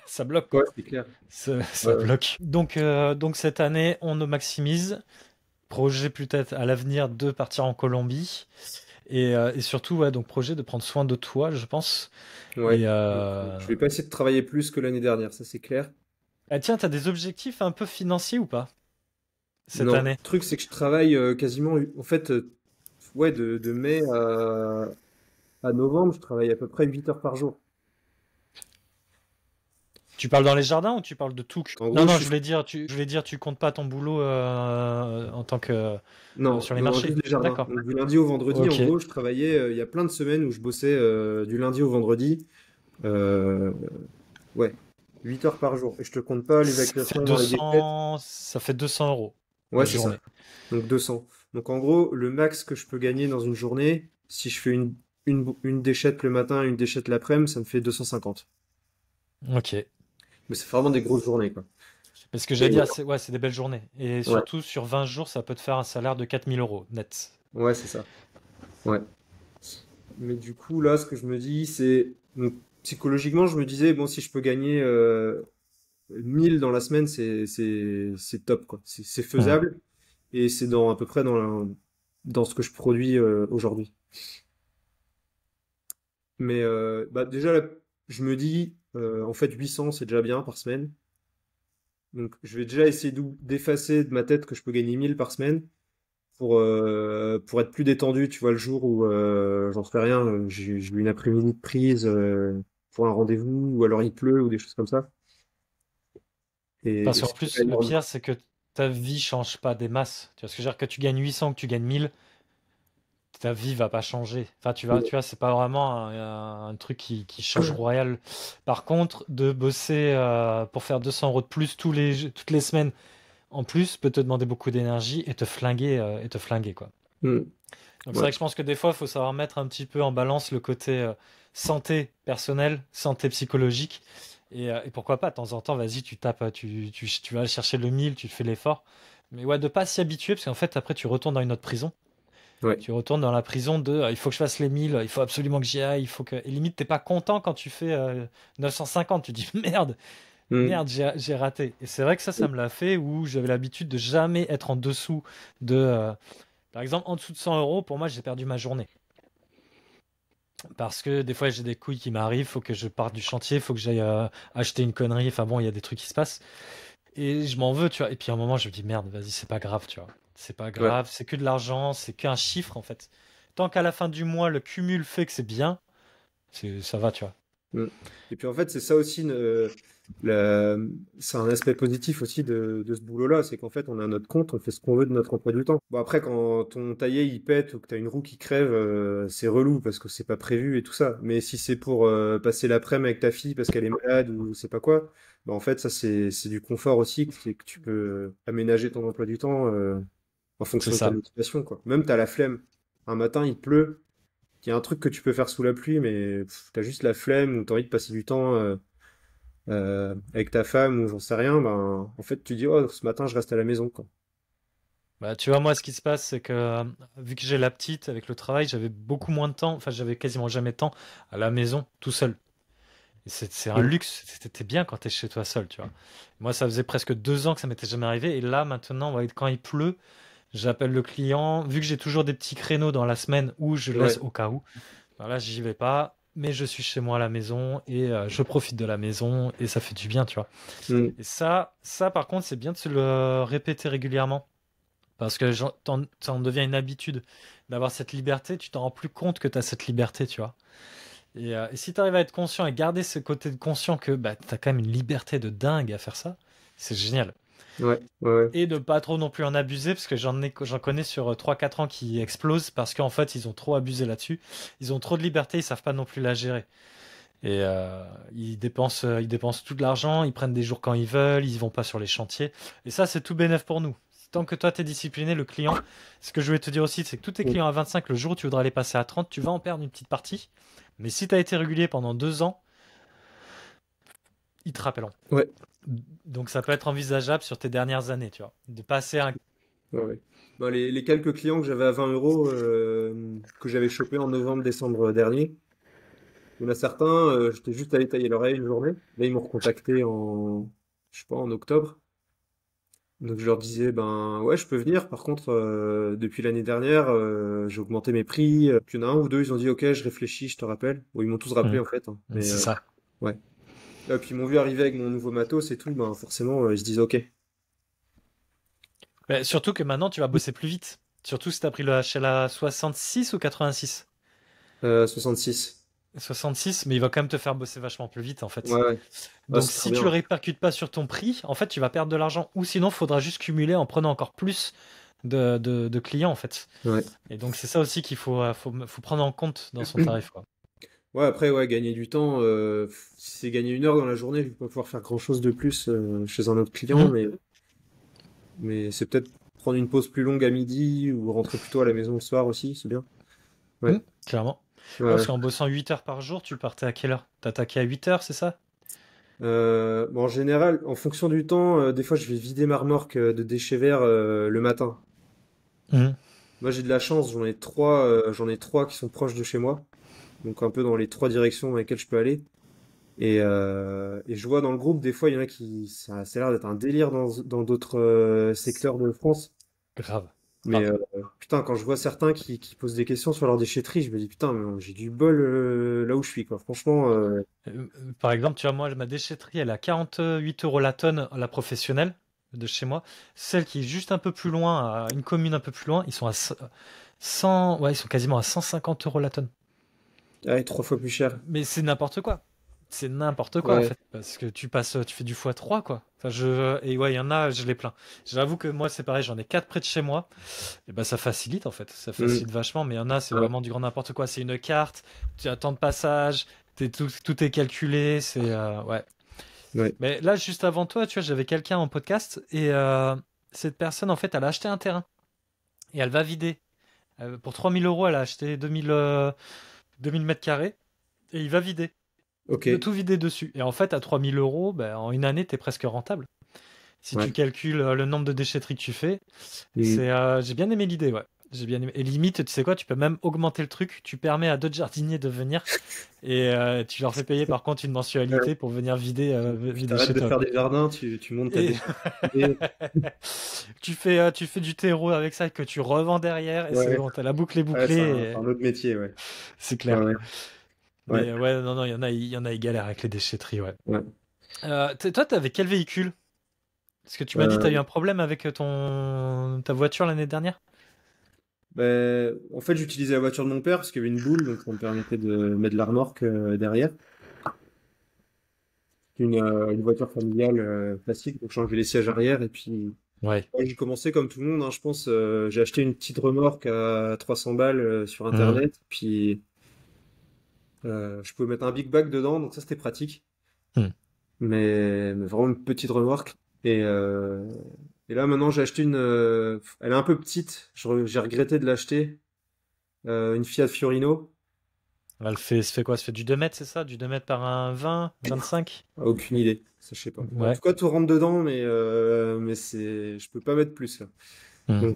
ça bloque Ouais, quoi. c'est clair. Ça Ouais. bloque. Donc cette année, on nous maximise. Projet peut-être à l'avenir de partir en Colombie. Et surtout, ouais, donc projet de prendre soin de toi, je pense. Ouais. Et Donc, je vais pas essayer de travailler plus que l'année dernière, ça c'est clair. ah, tiens, t'as des objectifs un peu financiers ou pas cette Non. année? Le truc, c'est que je travaille quasiment, en fait, ouais, de mai à novembre, je travaille à peu près 8 heures par jour. Tu parles dans les jardins ou tu parles de tout? En Non, gros, non, je voulais dire, tu comptes pas ton boulot en tant que non, sur les non, non, marchés. juste des jardins. D'accord. Donc, du lundi au vendredi, en Ok. gros, je travaillais, il y a plein de semaines où je bossais du lundi au vendredi. Euh, ouais, 8 heures par jour. Et je te compte pas Ça fait l'évacuation dans les défaites. 200, ça fait 200 euros. Ouais, la c'est ça. journée. Donc 200. Donc en gros, le max que je peux gagner dans une journée, si je fais une déchette le matin et une déchette l'après-midi, ça me fait 250. Ok. Mais c'est vraiment des grosses journées, quoi. Mais ce que j'allais Et dire, c'est ouais, c'est des belles journées. Et ouais, surtout, sur 20 jours, ça peut te faire un salaire de 4 000 € net. ouais, c'est ça. Ouais. Mais du coup, là, ce que je me dis, c'est, donc, psychologiquement, je me disais, bon, si je peux gagner 1000 dans la semaine, c'est top, quoi. C'est Hmm. faisable et c'est dans à peu près dans ce que je produis aujourd'hui. Mais bah, déjà, là, je me dis, en fait, 800, c'est déjà bien par semaine. Donc, je vais déjà essayer d'effacer de ma tête que je peux gagner 1000 par semaine pour être plus détendu, tu vois, le jour où, j'en sais rien, j'ai eu une après-midi de prise pour un rendez-vous, ou alors il pleut, ou des choses comme ça. Parce Et qu'en c'est plus, pas le énorme. pire, c'est que ta vie change pas des masses. Tu vois ce que je veux dire? Que tu gagnes 800, que tu gagnes 1000, ta vie va pas changer. Enfin, tu vois, c'est pas vraiment un truc qui change royal. Par contre, de bosser pour faire 200 € de plus toutes les semaines, en plus, peut te demander beaucoup d'énergie et te flinguer, quoi. Mm. Donc c'est Ouais. vrai que je pense que des fois, il faut savoir mettre un petit peu en balance le côté santé personnelle, santé psychologique. Et pourquoi pas, de temps en temps, vas-y, tu tapes, tu vas aller chercher le 1000, tu te fais l'effort. Mais ouais, de pas s'y habituer, parce qu'en fait, après, tu retournes dans une autre prison. Ouais. Tu retournes dans la prison de il faut que je fasse les 1000, il faut absolument que j'y aille, il faut que. Et limite, t'es pas content quand tu fais 950. Tu dis merde, Mm. merde, j'ai raté. Et c'est vrai que ça me l'a fait où j'avais l'habitude de jamais être en dessous de. Par exemple, en dessous de 100 €, pour moi, j'ai perdu ma journée. Parce que des fois, j'ai des couilles qui m'arrivent, faut que je parte du chantier, faut que j'aille acheter une connerie. Enfin bon, il y a des trucs qui se passent. Et je m'en veux, tu vois. Et puis à un moment, je me dis, merde, vas-y, c'est pas grave, tu vois. C'est pas Ouais. grave, c'est que de l'argent, c'est qu'un chiffre, en fait. Tant qu'à la fin du mois, le cumul fait que c'est bien, ça va, tu vois. Mm. Et puis en fait, c'est ça aussi, la- c'est un aspect positif aussi de ce boulot-là, c'est qu'en fait, on a notre compte, on fait ce qu'on veut de notre emploi du temps. Bon après, quand ton taillé il pète ou que t'as une roue qui crève, c'est relou parce que c'est pas prévu et tout ça. Mais si c'est pour passer l'après-midi avec ta fille parce qu'elle est malade ou c'est pas quoi, bah en fait, ça c'est du confort aussi, c'est que tu peux aménager ton emploi du temps en C'est fonction de ta ça. motivation, quoi. Même t'as la flemme. Un matin, il pleut. Il y a un truc que tu peux faire sous la pluie, mais t'as juste la flemme ou t'as envie de passer du temps avec ta femme ou j'en sais rien, ben en fait tu dis oh ce matin je reste à la maison quoi. Bah, tu vois, moi, ce qui se passe, c'est que vu que j'ai la petite avec le travail, j'avais beaucoup moins de temps, enfin, j'avais quasiment jamais de temps à la maison, tout seul. Et c'est un Mm. luxe, c'était bien quand t'es chez toi seul, tu vois. Moi, ça faisait presque 2 ans que ça m'était jamais arrivé, et là, maintenant, ouais, quand il pleut, j'appelle le client, vu que j'ai toujours des petits créneaux dans la semaine où je laisse Ouais. au cas où. Ben là, j'y vais pas, mais je suis chez moi à la maison et je profite de la maison et ça fait du bien, tu vois. Mm. Et ça par contre, c'est bien de se le répéter régulièrement parce que ça en devient une habitude d'avoir cette liberté. Tu t'en rends plus compte que tu as cette liberté, tu vois. Et si tu arrives à être conscient et garder ce côté de conscient que bah, tu as quand même une liberté de dingue à faire ça, c'est génial. Ouais. Ouais. Ouais. Et de pas trop non plus en abuser, parce que j'en connais sur 3 4 ans qui explosent parce qu'en fait, ils ont trop abusé là-dessus. Ils ont trop de liberté, ils savent pas non plus la gérer. Et ils dépensent tout de l'argent, ils prennent des jours quand ils veulent, ils vont pas sur les chantiers. Et ça, c'est tout bénef pour nous. Tant que toi, tu es discipliné, le client, ce que je voulais te dire aussi, c'est que tous tes Mm. clients à 25, le jour où tu voudras les passer à 30, tu vas en perdre une petite partie. Mais si tu as été régulier pendant 2 ans, ils te rappelleront. Ouais. Donc ça peut être envisageable sur tes dernières années, tu vois, de passer un. Ouais, ouais. Ben, les quelques clients que j'avais à 20 euros que j'avais chopé en novembre-décembre dernier, il y en a certains, j'étais juste allé tailler l'oreille une journée. Là, ils m'ont recontacté je sais pas, en octobre. Donc je leur disais, ben ouais, je peux venir. Par contre, depuis l'année dernière, j'ai augmenté mes prix. Puis il y en a un ou deux, ils ont dit, ok, je réfléchis, je te rappelle. Bon, ils m'ont tous rappelé Mhm. en fait, hein. Mais C'est ça. ouais. Et puis ils m'ont vu arriver avec mon nouveau matos et tout, ben forcément, ils se disent, ok. Mais surtout que maintenant, tu vas bosser plus vite. Surtout si tu as pris le HLA 66 ou 86. 66. 66, mais il va quand même te faire bosser vachement plus vite en Ouais, fait. ouais. Ah, Donc c'est trop si tu le bien. répercutes pas sur ton prix, en fait, tu vas perdre de l'argent. Ou sinon, il faudra juste cumuler en prenant encore plus de clients en fait. Ouais. Et donc c'est ça aussi qu'il faut prendre en compte dans son tarif, quoi. Ouais, après, ouais, gagner du temps, si c'est gagner 1 heure dans la journée, je vais pas pouvoir faire grand-chose de plus chez un autre client, Mhm. mais c'est peut-être prendre une pause plus longue à midi ou rentrer plus tôt à la maison le soir aussi, c'est bien. Ouais, Clairement. ouais, Ouais, parce ouais. qu'en bossant 8 heures par jour, tu partais à quelle heure? T'attaquais à 8 heures, c'est ça? Bon, en général, en fonction du temps, des fois je vais vider ma remorque de déchets verts le matin. Mhm. Moi j'ai de la chance, j'en ai trois qui sont proches de chez moi, donc un peu dans les trois directions dans lesquelles je peux aller. Et je vois dans le groupe, des fois, il y en a ça a l'air d'être un délire dans d'autres secteurs de France. Grave. Mais Grave. putain, quand je vois certains qui posent des questions sur leur déchetterie, je me dis putain, mais j'ai du bol là où je suis, quoi. Franchement, Par exemple, tu vois, moi, ma déchetterie, elle est à 48 € la tonne, la professionnelle de chez moi. Celle qui est juste un peu plus loin, à une commune un peu plus loin, ils sont à 100, ouais, ils sont quasiment à 150 € la tonne. ouais, trois fois plus cher. Mais c'est n'importe quoi. C'est n'importe quoi en Ouais. fait, parce que tu fais du x3 quoi. Enfin, et ouais, il y en a, je les plains. J'avoue que moi c'est pareil, j'en ai 4 près de chez moi. Et ben ça facilite en fait, ça Mm. facilite vachement. Mais il y en a, c'est Ouais. vraiment du grand n'importe quoi. C'est une carte, tu as tant de passages, tout est calculé, ouais. Ouais. Mais là, juste avant toi, tu vois, j'avais quelqu'un en podcast et cette personne en fait, elle a acheté un terrain et elle va vider. Pour 3 000 €, elle a acheté 2000 mètres carrés et il va vider. Ok. De tout vider dessus. Et en fait, à 3 000 €, ben, en une année, t'es presque rentable. Si tu Ouais. calcules le nombre de déchetteries que tu fais, Mm. j'ai bien aimé l'idée, ouais. J'ai bien aimé. Et limite, tu sais quoi, tu peux même augmenter le truc. Tu permets à d'autres jardiniers de venir et tu leur fais payer par contre une Ouais. mensualité pour venir Et puis vider t'arrêtes chez de toi, faire quoi. des jardins, tu montes ta Et déchetterie. tu fais du terreau avec ça que tu revends derrière et c'est Ouais. bon, t'as la boucle est Ouais, bouclée c'est et un autre métier, ouais. c'est Ouais, clair. ouais. Ouais. Mais ouais, non, non, il y en a, ils galèrent avec les déchetteries, ouais. Ouais. Toi, t'avais quel véhicule? Parce que tu m'as dit que tu as eu Euh, un problème avec ta voiture l'année dernière? En fait, j'utilisais la voiture de mon père parce qu'il y avait une boule, donc ça me permettait de mettre de la remorque derrière. Une voiture familiale classique, donc changer les sièges arrière. Et puis, Ouais. ouais, j'ai commencé comme tout le monde, hein, je pense. J'ai acheté une petite remorque à 300 balles sur Mhm. Internet. Puis, je pouvais mettre un big bag dedans, donc ça, c'était pratique. Mhm. Mais vraiment une petite remorque. Et, euh, et là, maintenant, j'ai acheté elle est un peu petite. J'ai regretté de l'acheter. Une Fiat Fiorino. Ça fait quoi? Ça fait du 2 mètres, c'est ça? Du 2 mètres par un 20, 25? Ah, aucune idée, ça je sais pas. En Ouais. tout cas, tout rentre dedans, mais je peux pas mettre plus là. Mhm.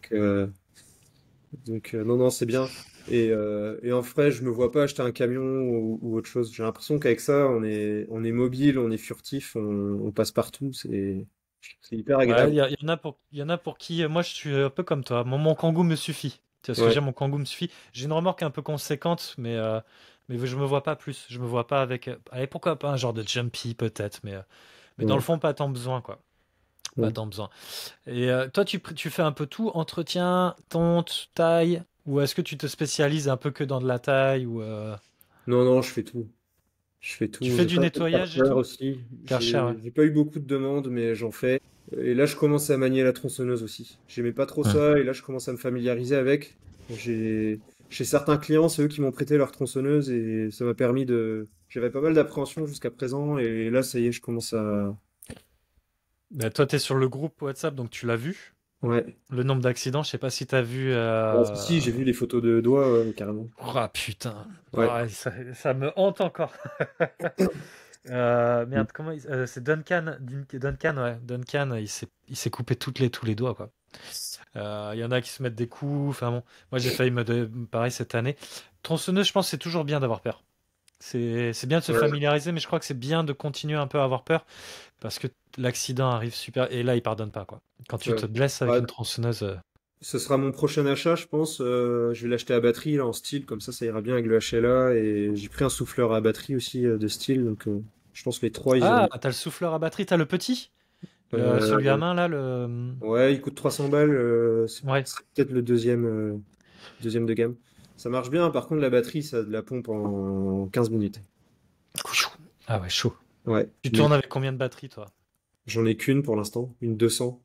Donc, non, non, c'est bien. Et en vrai, je me vois pas acheter un camion ou autre chose. J'ai l'impression qu'avec ça, on est mobile, on est furtif, on passe partout. C'est hyper Ouais, agréable. il y en a pour qui, moi je suis un peu comme toi. Mon Kangoo me suffit. Tu vois ce que je veux Ouais. dire, mon Kangoo me suffit. J'ai une remorque un peu conséquente, mais je me vois pas plus. Je me vois pas avec. Allez, pourquoi pas un genre de Jumpy peut-être, mais dans le Ouais. fond, pas tant besoin, quoi. Pas Ouais. tant besoin. Et toi, tu fais un peu tout, entretien, tonte, taille, ou est-ce que tu te spécialises un peu que dans de la taille, ou Non, non, je fais tout. Je fais tu tout. fais J'ai du fait un peu de nettoyage et Karcher tout? aussi. Karcher, ouais. J'ai pas eu beaucoup de demandes, mais j'en fais. Et là, je commence à manier la tronçonneuse aussi. J'aimais pas trop Hmm. ça, et là, je commence à me familiariser avec. Chez certains clients, c'est eux qui m'ont prêté leur tronçonneuse, et ça m'a permis de. J'avais pas mal d'appréhension jusqu'à présent, et là, ça y est, je commence à. Bah, toi, tu es sur le groupe WhatsApp, donc tu l'as vu. Ouais. Le nombre d'accidents, je sais pas si tu as vu. Ah, si, j'ai vu les photos de doigts, carrément. Oh putain. Ouais. Ah, ça me hante encore. Merde, c'est Duncan, ouais. Duncan, il s'est coupé tous les doigts, quoi. Il y en a qui se mettent des coups. Enfin bon, moi j'ai failli pareil cette année. Tronçonneuse, je pense que c'est toujours bien d'avoir peur. C'est bien de se Ouais. familiariser, mais je crois que c'est bien de continuer un peu à avoir peur parce que l'accident arrive super. Et là, il pardonne pas, quoi. Quand tu Ouais. te blesses avec Ouais. une tronçonneuse. Ce sera mon prochain achat, je pense. Je vais l'acheter à batterie, là, en style, comme ça ira bien avec le HLA. Et j'ai pris un souffleur à batterie aussi de style, donc je pense que les trois, ils iront Ah, bien. t'as le souffleur à batterie, t'as le petit? Celui à Euh, main, là, le. ouais, il coûte 300 balles. Ouais. C'est peut-être le deuxième de gamme. Ça marche bien, par contre, la batterie, ça a de la pompe en 15 minutes. Ah ouais, chaud. Ouais, Tu mais tournes avec combien de batteries, toi? j'en ai qu'une pour l'instant, une 200.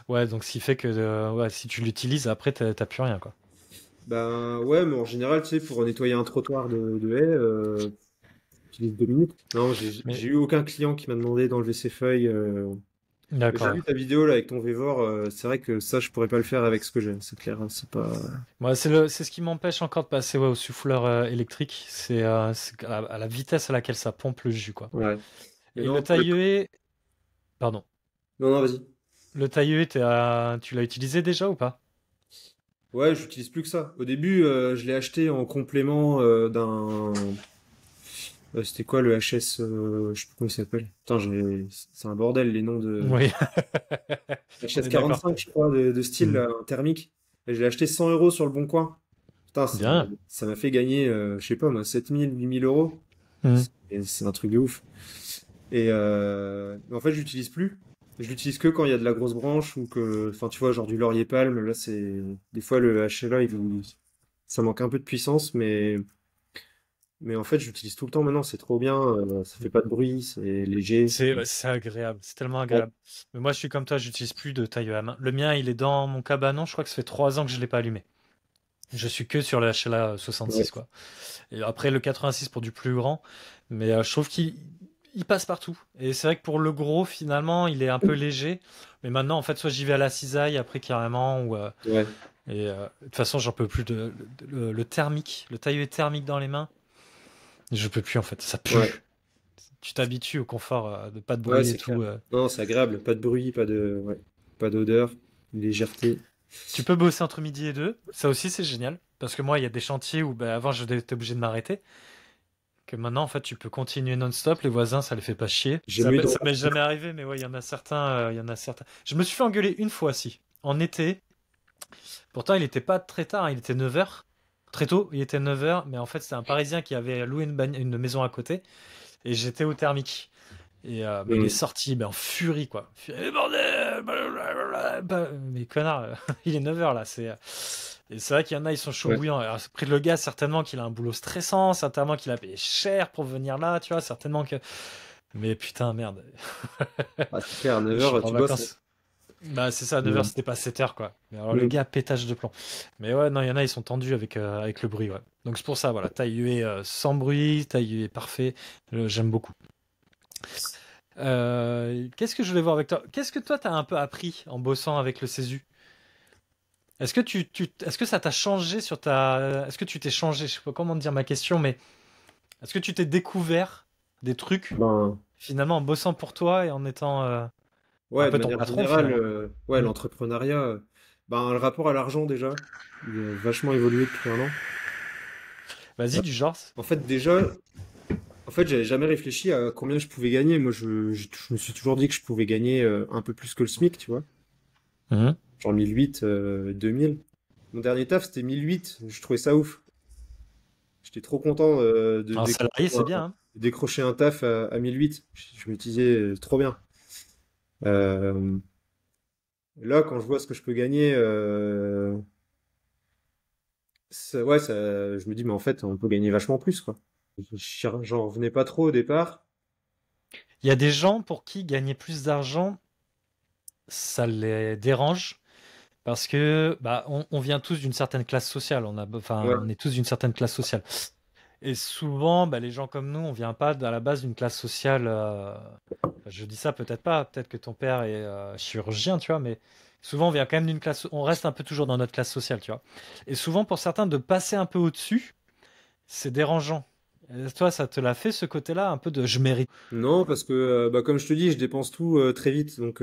Ouais, donc ce qui fait que ouais, si tu l'utilises, après, t'as plus rien, quoi. Ben ouais, mais en général, tu sais, pour nettoyer un trottoir de haies, j'utilise 2 minutes. Non, Mais j'ai eu aucun client qui m'a demandé d'enlever ses feuilles. J'ai D'accord, ouais. vu ta vidéo là avec ton Vévor, c'est vrai que ça, je pourrais pas le faire avec ce que j'ai, c'est clair, hein, c'est pas. Moi, c'est ce qui m'empêche encore de passer ouais, au souffleur électrique. C'est à la vitesse à laquelle ça pompe le jus, quoi. Ouais. Mais Et le non, pour le coup. taille-haie, pardon. Non, non, vas-y. Le taille-haie, tu l'as utilisé déjà ou pas? Ouais, j'utilise plus que ça. Au début, je l'ai acheté en complément d'un. C'était quoi le HS, je sais plus comment il s'appelle. Putain, c'est un bordel les noms de. Oui, on HS est d'accord. 45, je crois, de style Mhm. thermique. Et je l'ai acheté 100 euros sur le bon coin. Putain, Bien. ça m'a fait gagner, je sais pas moi, 7000, 8000 euros. Mhm. C'est un truc de ouf. Mais en fait, je l'utilise plus. Je l'utilise que quand il y a de la grosse branche ou que, enfin, tu vois, genre du laurier palme. Là, des fois le HLA, ça manque un peu de puissance, mais en fait, j'utilise tout le temps maintenant. C'est trop bien. Ça fait pas de bruit, c'est léger. Ouais, c'est agréable, c'est tellement Ouais, agréable. Mais moi, je suis comme toi, j'utilise plus de taille à main. Le mien, il est dans mon cabanon, je crois que ça fait 3 ans que je l'ai pas allumé. Je suis que sur le HLA ouais, 66, quoi. Et après, le 86 pour du plus grand. Mais je trouve qu'il passe partout. Et c'est vrai que pour le gros, finalement, il est un peu léger. Mais maintenant, en fait, soit j'y vais à la cisaille, après carrément, ouais, de toute façon, j'en peux plus le thermique, le taille thermique dans les mains. Je peux plus, en fait. Ça ouais, pue. Tu t'habitues au confort de pas de ouais, bruit et c'est clair. tout. Non, c'est agréable. Pas de bruit, ouais, pas d'odeur, une légèreté. Tu peux bosser entre midi et deux. Ça aussi, c'est génial. Parce que moi, il y a des chantiers où ben, avant, j'étais obligé de m'arrêter. Que maintenant, en fait, tu peux continuer non-stop. Les voisins, ça les fait pas chier. J'aime mieux Ça dormir. m'est jamais arrivé, mais ouais, il y en a certains. Je me suis fait engueuler une fois, si. En été. Pourtant, il était pas très tard, hein, il était 9 heures. Très tôt, il était 9 heures. Mais en fait, c'était un Parisien qui avait loué une maison à côté. Et j'étais au thermique. Mais il est Hmm. sorti ben, en furie, quoi. Eh, bordel! Blablabla. Mais connard, il est 9 heures là. Et c'est vrai qu'il y en a, ils sont chauds Ouais. bouillants. Alors, après, le gars, certainement qu'il a un boulot stressant, certainement qu'il a payé cher pour venir là, tu vois, certainement que. Mais putain, merde. Ah, c'est clair, à Je 9 suis heures, pas en tu bosses, hein. vacances. Bah, c'est ça, 9 heures, Hmm. c'était pas 7 heures, quoi. Mais alors, le Hmm. gars, pétage de plomb. Mais ouais, non, il y en a, ils sont tendus avec le bruit, ouais. Donc, c'est pour ça, voilà. Taille huée sans bruit, taille huée parfait. J'aime beaucoup. Qu'est-ce que je voulais voir avec toi? Qu'est-ce que toi, t'as un peu appris en bossant avec le Césu? Est-ce que ça t'a changé sur ta. Est-ce que tu t'es changé? Je sais pas comment te dire ma question, mais est-ce que tu t'es découvert des trucs Ben, finalement en bossant pour toi et en étant un ouais, de peu ton manière patron générale, finalement? ouais, Hmm. l'entrepreneuriat, ben, le rapport à l'argent déjà, il a vachement évolué depuis un an. Vas-y, Euh, du genre. En fait, déjà, en fait, j'avais jamais réfléchi à combien je pouvais gagner. Moi, je me suis toujours dit que je pouvais gagner un peu plus que le SMIC, tu vois, Mhm. genre 1008, 2000. Mon dernier taf, c'était 1008. Je trouvais ça ouf. J'étais trop content Un salarié, c'est bien, hein. de décrocher un taf à 1008. Je me disais, trop bien. Euh, Là, quand je vois ce que je peux gagner, ouais, je me dis, mais en fait, on peut gagner vachement plus, quoi. J'en revenais pas trop au départ. Il y a des gens pour qui gagner plus d'argent, ça les dérange parce que bah, on vient tous d'une certaine classe sociale. Enfin, Ouais, on est tous d'une certaine classe sociale. Et souvent, bah, les gens comme nous, on vient pas à la base d'une classe sociale. Je dis ça peut-être pas, peut-être que ton père est chirurgien, tu vois, mais souvent on vient quand même d'une classe. On reste un peu toujours dans notre classe sociale, tu vois. Et souvent, pour certains, de passer un peu au-dessus, c'est dérangeant. Toi, ça te l'a fait ce côté-là, un peu de je mérite. non, parce que, bah, comme je te dis, je dépense tout très vite, donc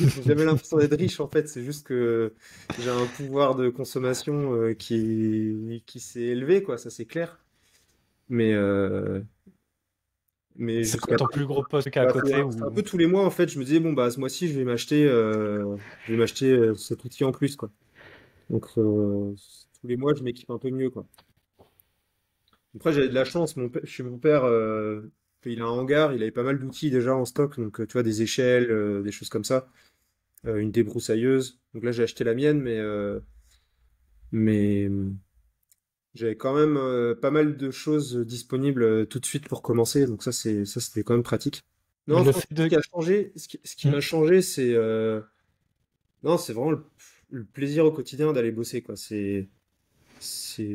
j'ai jamais l'impression d'être riche, en fait. C'est juste que j'ai un pouvoir de consommation qui s'est élevé, quoi, ça c'est clair. Mais, euh, mais C'est quoi jusqu'à ton plus gros poste à bah, côté c'est un peu ou. tous les mois, en fait, je me disais, bon, bah, ce mois-ci, je vais m'acheter cet outil en plus, quoi. Donc, tous les mois, je m'équipe un peu mieux, quoi. Après, j'avais de la chance. Chez mon père, il a un hangar, il avait pas mal d'outils déjà en stock. Donc, tu vois, des échelles, des choses comme ça. Une débroussailleuse. Donc là, j'ai acheté la mienne, mais j'avais quand même pas mal de choses disponibles tout de suite pour commencer. Donc ça, c'était quand même pratique. Mais Non, le franchement, fait ce de. qui a changé, ce qui Hmm. m'a changé, non, c'est vraiment le plaisir au quotidien d'aller bosser, quoi.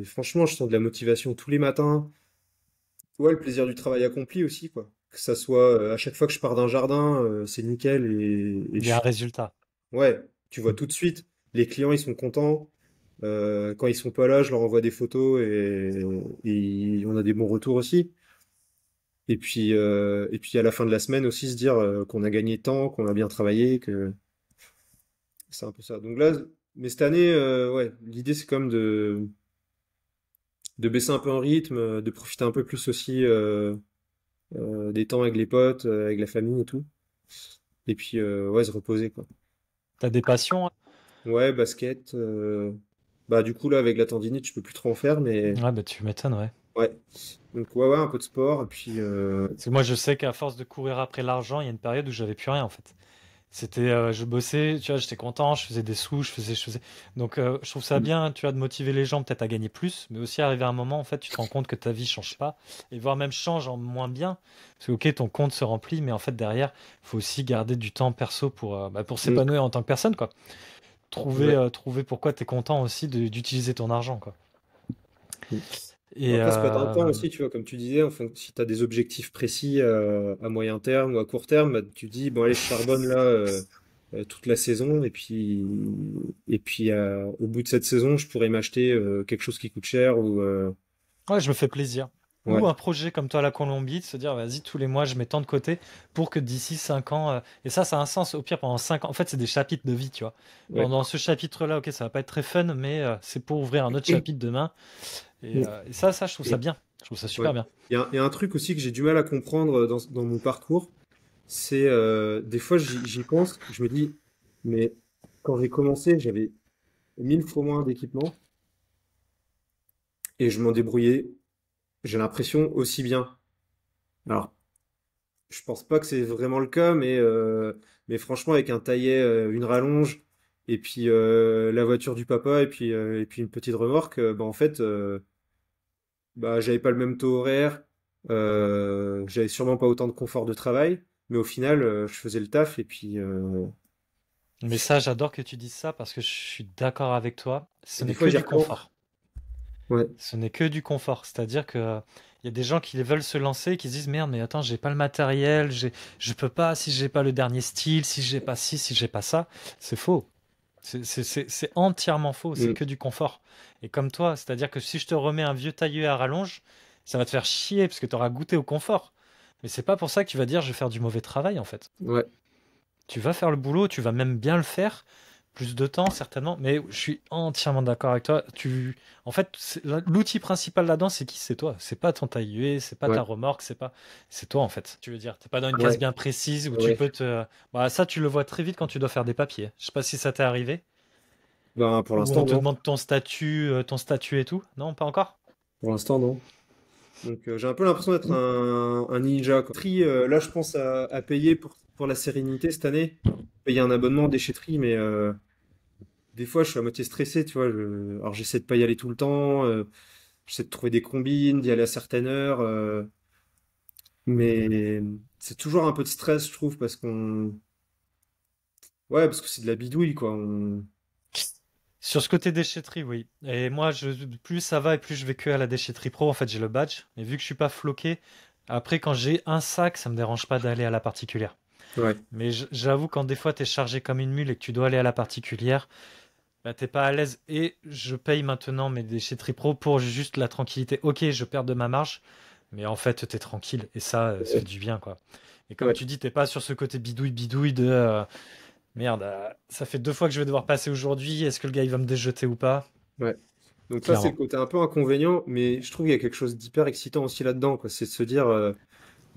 Franchement, je sens de la motivation tous les matins. Ouais, le plaisir du travail accompli aussi, quoi. que ça soit à chaque fois que je pars d'un jardin, c'est nickel et Il y a un résultat. ouais, tu vois tout de suite, les clients ils sont contents. Quand ils sont pas là, je leur envoie des photos et on a des bons retours aussi. Et puis à la fin de la semaine aussi se dire qu'on a gagné tant, qu'on a bien travaillé, que c'est un peu ça. Donc là, mais cette année, ouais, l'idée c'est quand même de baisser un peu en rythme, de profiter un peu plus aussi des temps avec les potes, avec la famille et tout. Et puis ouais, se reposer quoi. T'as des passions? Ouais, basket. Bah du coup là avec la tendinite, je peux plus trop en faire, mais Ouais, bah tu m'étonnes, ouais. ouais. Donc ouais, ouais, un peu de sport et puis Parce que moi, je sais qu'à force de courir après l'argent, il y a une période où j'avais plus rien en fait. Je bossais, tu vois, j'étais content, je faisais des sous, je faisais. Donc, je trouve ça bien, tu vois, de motiver les gens peut-être à gagner plus, mais aussi arriver à un moment, en fait, tu te rends compte que ta vie change pas, et voire même change en moins bien. Parce que, ok, ton compte se remplit, mais en fait, derrière, il faut aussi garder du temps perso pour mm, s'épanouir en tant que personne, quoi. ouais. Trouver pourquoi tu es content aussi d'utiliser ton argent, quoi. Mm. Et Après, ça peut être un temps aussi, tu vois, comme tu disais, enfin, si tu as des objectifs précis à moyen terme ou à court terme, bah, tu dis, bon, allez, je charbonne là toute la saison, et puis au bout de cette saison, je pourrais m'acheter quelque chose qui coûte cher ou ouais, je me fais plaisir. Ou ouais, un projet comme toi, la Colombie, de se dire, vas-y, tous les mois, je mets tant de côté pour que d'ici 5 ans. Et ça a un sens. Au pire, pendant 5 ans. En fait, c'est des chapitres de vie, tu vois. ouais. Pendant ce chapitre-là, ok, ça va pas être très fun, mais c'est pour ouvrir un autre chapitre demain. Et ça, je trouve ça Et, bien. Je trouve ça ouais. super bien. Il y a un truc aussi que j'ai du mal à comprendre dans mon parcours, c'est des fois j'y pense, je me dis, mais quand j'ai commencé, j'avais 1000 fois moins d'équipement et je m'en débrouillais, j'ai l'impression, aussi bien. Alors, je pense pas que c'est vraiment le cas, mais franchement, avec un taillet, une rallonge, et puis la voiture du papa, et puis une petite remorque, bah en fait, bah j'avais pas le même taux horaire, j'avais sûrement pas autant de confort de travail, mais au final, je faisais le taf, et puis Mais ça, j'adore que tu dises ça parce que je suis d'accord avec toi. Ce et des n'est fois que j'y du repense. confort. Ouais, Ce n'est que du confort. C'est-à-dire que il y a des gens qui veulent se lancer et qui se disent merde, mais attends, j'ai pas le matériel, je peux pas si j'ai pas le dernier style, si j'ai pas ci, si j'ai pas ça. C'est faux. C'est entièrement faux. C'est mm, que du confort. Et comme toi, c'est-à-dire que si je te remets un vieux tailleur à rallonge, ça va te faire chier parce que tu auras goûté au confort. Mais c'est pas pour ça que tu vas dire je vais faire du mauvais travail en fait. ouais, Tu vas faire le boulot, tu vas même bien le faire, plus de temps certainement, mais je suis entièrement d'accord avec toi. En fait, l'outil principal là-dedans, c'est qui? C'est toi. C'est pas ton taille, c'est pas ta ouais, remorque, c'est toi en fait. Tu veux dire, t'es pas dans une case ouais, bien précise où tu ouais. peux te. Bah, ça, tu le vois très vite quand tu dois faire des papiers. Je sais pas si ça t'est arrivé, Ben, pour où on l'instant, te non. demande ton statut et tout. Non, pas encore? Pour l'instant, non. Donc j'ai un peu l'impression d'être un ninja, quoi. Là, je pense à payer pour la sérénité cette année. Payer un abonnement en déchetterie, mais des fois, je suis à moitié stressé, tu vois. Alors j'essaie de pas y aller tout le temps. J'essaie de trouver des combines, d'y aller à certaines heures. Mais c'est toujours un peu de stress, je trouve, ouais, parce que c'est de la bidouille, quoi. Sur ce côté déchetterie, oui. Et moi, plus ça va et plus je vais que à la déchetterie pro. En fait, j'ai le badge. Et vu que je suis pas floqué, après, quand j'ai un sac, ça me dérange pas d'aller à la particulière. Ouais, Mais j'avoue, quand des fois t'es chargé comme une mule et que tu dois aller à la particulière, bah, t'es pas à l'aise. Et je paye maintenant mes déchetteries pro pour juste la tranquillité. Ok, je perds de ma marge, mais en fait, t'es tranquille. Et ça fait du bien, quoi. Et comme ouais, tu dis, t'es pas sur ce côté bidouille de merde, ça fait 2 fois que je vais devoir passer aujourd'hui. Est-ce que le gars il va me déjeter ou pas? ouais. Donc ça, c'est le Clairement. côté un peu inconvénient, mais je trouve qu'il y a quelque chose d'hyper excitant aussi là-dedans, quoi. C'est de se dire,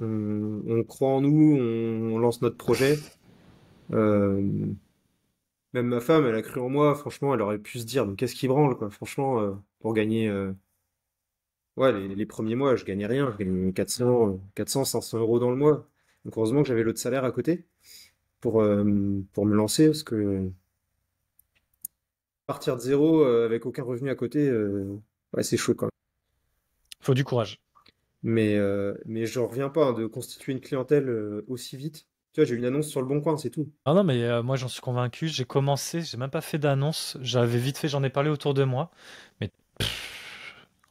on croit en nous, on lance notre projet. Euh, Même ma femme, elle a cru en moi. Franchement, elle aurait pu se dire, donc qu'est-ce qui branle, quoi. Franchement, pour gagner, ouais, les premiers mois, je gagnais rien. Je gagnais 400, 500 euros dans le mois. Donc heureusement que j'avais l'autre salaire à côté pour me lancer, parce que partir de zéro avec aucun revenu à côté, ouais, c'est chaud quand même. Faut du courage. Mais je reviens pas hein, de constituer une clientèle aussi vite. Tu vois, j'ai une annonce sur le Bon Coin, c'est tout. Ah non, mais moi j'en suis convaincu. J'ai commencé, j'ai même pas fait d'annonce. J'avais vite fait, j'en ai parlé autour de moi. Mais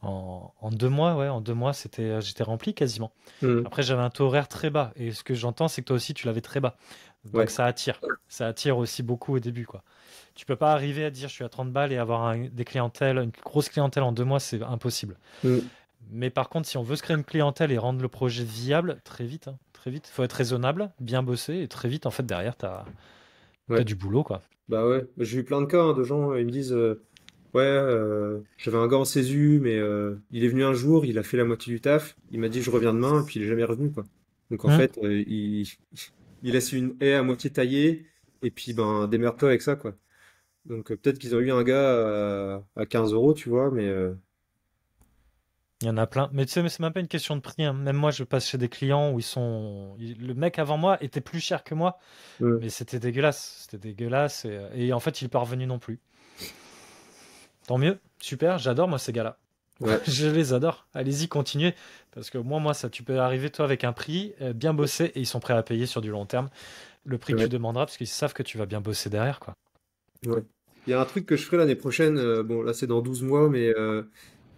En 2 mois, ouais, en 2 mois, j'étais rempli quasiment. Hmm. Après, j'avais un taux horaire très bas. Et ce que j'entends, c'est que toi aussi, tu l'avais très bas. Donc Ouais. ça attire. Ça attire aussi beaucoup au début, quoi. Tu peux pas arriver à dire je suis à 30 balles et avoir des clientèles, une grosse clientèle en 2 mois, c'est impossible. Hmm. Mais par contre, si on veut se créer une clientèle et rendre le projet viable, très vite, hein, très vite. Faut être raisonnable, bien bosser, et très vite, en fait, derrière, t'as Ouais. du boulot, quoi. Bah ouais. J'ai eu plein de cas, hein, de gens, ils me disent, ouais, j'avais un gars en CESU, mais il est venu un jour, il a fait la moitié du taf, il m'a dit je reviens demain, et puis il est jamais revenu, quoi. Donc en Hmm. fait, il laisse une haie à moitié taillée, et puis ben démerde-toi avec ça, quoi. Donc peut-être qu'ils ont eu un gars à 15 euros, tu vois, mais Il y en a plein. Mais tu sais, mais c'est même pas une question de prix, hein. Même moi, je passe chez des clients où le mec avant moi était plus cher que moi, euh, mais c'était dégueulasse. C'était dégueulasse. Et en fait, il est pas revenu non plus. Tant mieux. Super. J'adore, moi, ces gars-là. ouais, Je les adore. Allez-y, continuez. Parce que moi, ça, tu peux arriver, toi, avec un prix, bien bosser, et ils sont prêts à payer sur du long terme le prix que tu ouais, demanderas, parce qu'ils savent que tu vas bien bosser derrière, quoi. ouais. Il y a un truc que je ferai l'année prochaine, bon là c'est dans 12 mois, mais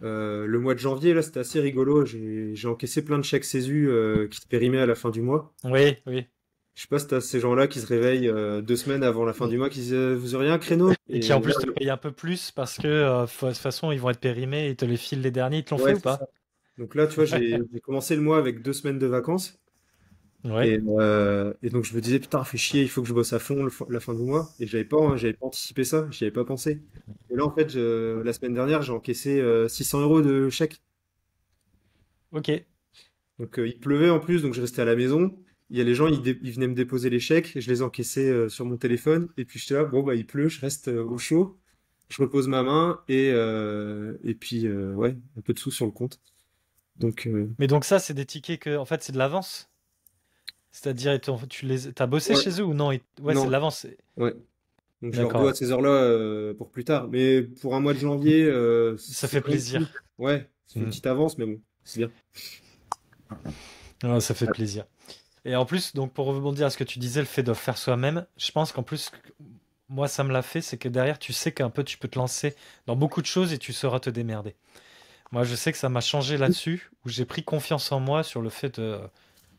le mois de janvier, là c'était assez rigolo, j'ai encaissé plein de chèques CESU qui se périmaient à la fin du mois. Oui, oui. Je sais pas si t'as ces gens-là qui se réveillent 2 semaines avant la fin du mois, qui disent vous auriez un créneau? Et qui, Et en là, plus, te payent un peu plus parce que, de toute façon, ils vont être périmés et te les filent les derniers. Ils te l'ont fait ouais, ou c'est pas? ça. Donc là, tu vois, j'ai commencé le mois avec 2 semaines de vacances. Ouais. Et donc je me disais, putain, fait chier, il faut que je bosse à fond la fin du mois. Et j'avais pas anticipé ça, j'y avais pas pensé. Et là, en fait, la semaine dernière, j'ai encaissé 600 euros de chèque. Ok. Donc il pleuvait en plus, donc je restais à la maison. Il y a les gens, ils venaient me déposer les chèques, je les encaissais sur mon téléphone. Et puis j'étais là, bon, bah il pleut, je reste au chaud. Je repose ma main et puis, ouais, un peu de sous sur le compte. Donc, Mais donc ça, c'est des tickets que, en fait, c'est de l'avance. C'est-à-dire, t'as bossé ouais, chez eux ou non? Ouais, c'est de non, l'avance. ouais. Donc je leur dois D'accord. ces heures-là pour plus tard. Mais pour un mois de janvier, Ça c'est fait quand même cool. plaisir. Ouais, ça fait une Mm. petite avance, mais bon, c'est bien. Ouais, ça fait plaisir. Et en plus, donc pour rebondir à ce que tu disais, le fait de faire soi-même, je pense qu'en plus, moi, ça me l'a fait, c'est que derrière, tu sais qu'un peu, tu peux te lancer dans beaucoup de choses et tu sauras te démerder. Moi, je sais que ça m'a changé là-dessus, où j'ai pris confiance en moi sur le fait de...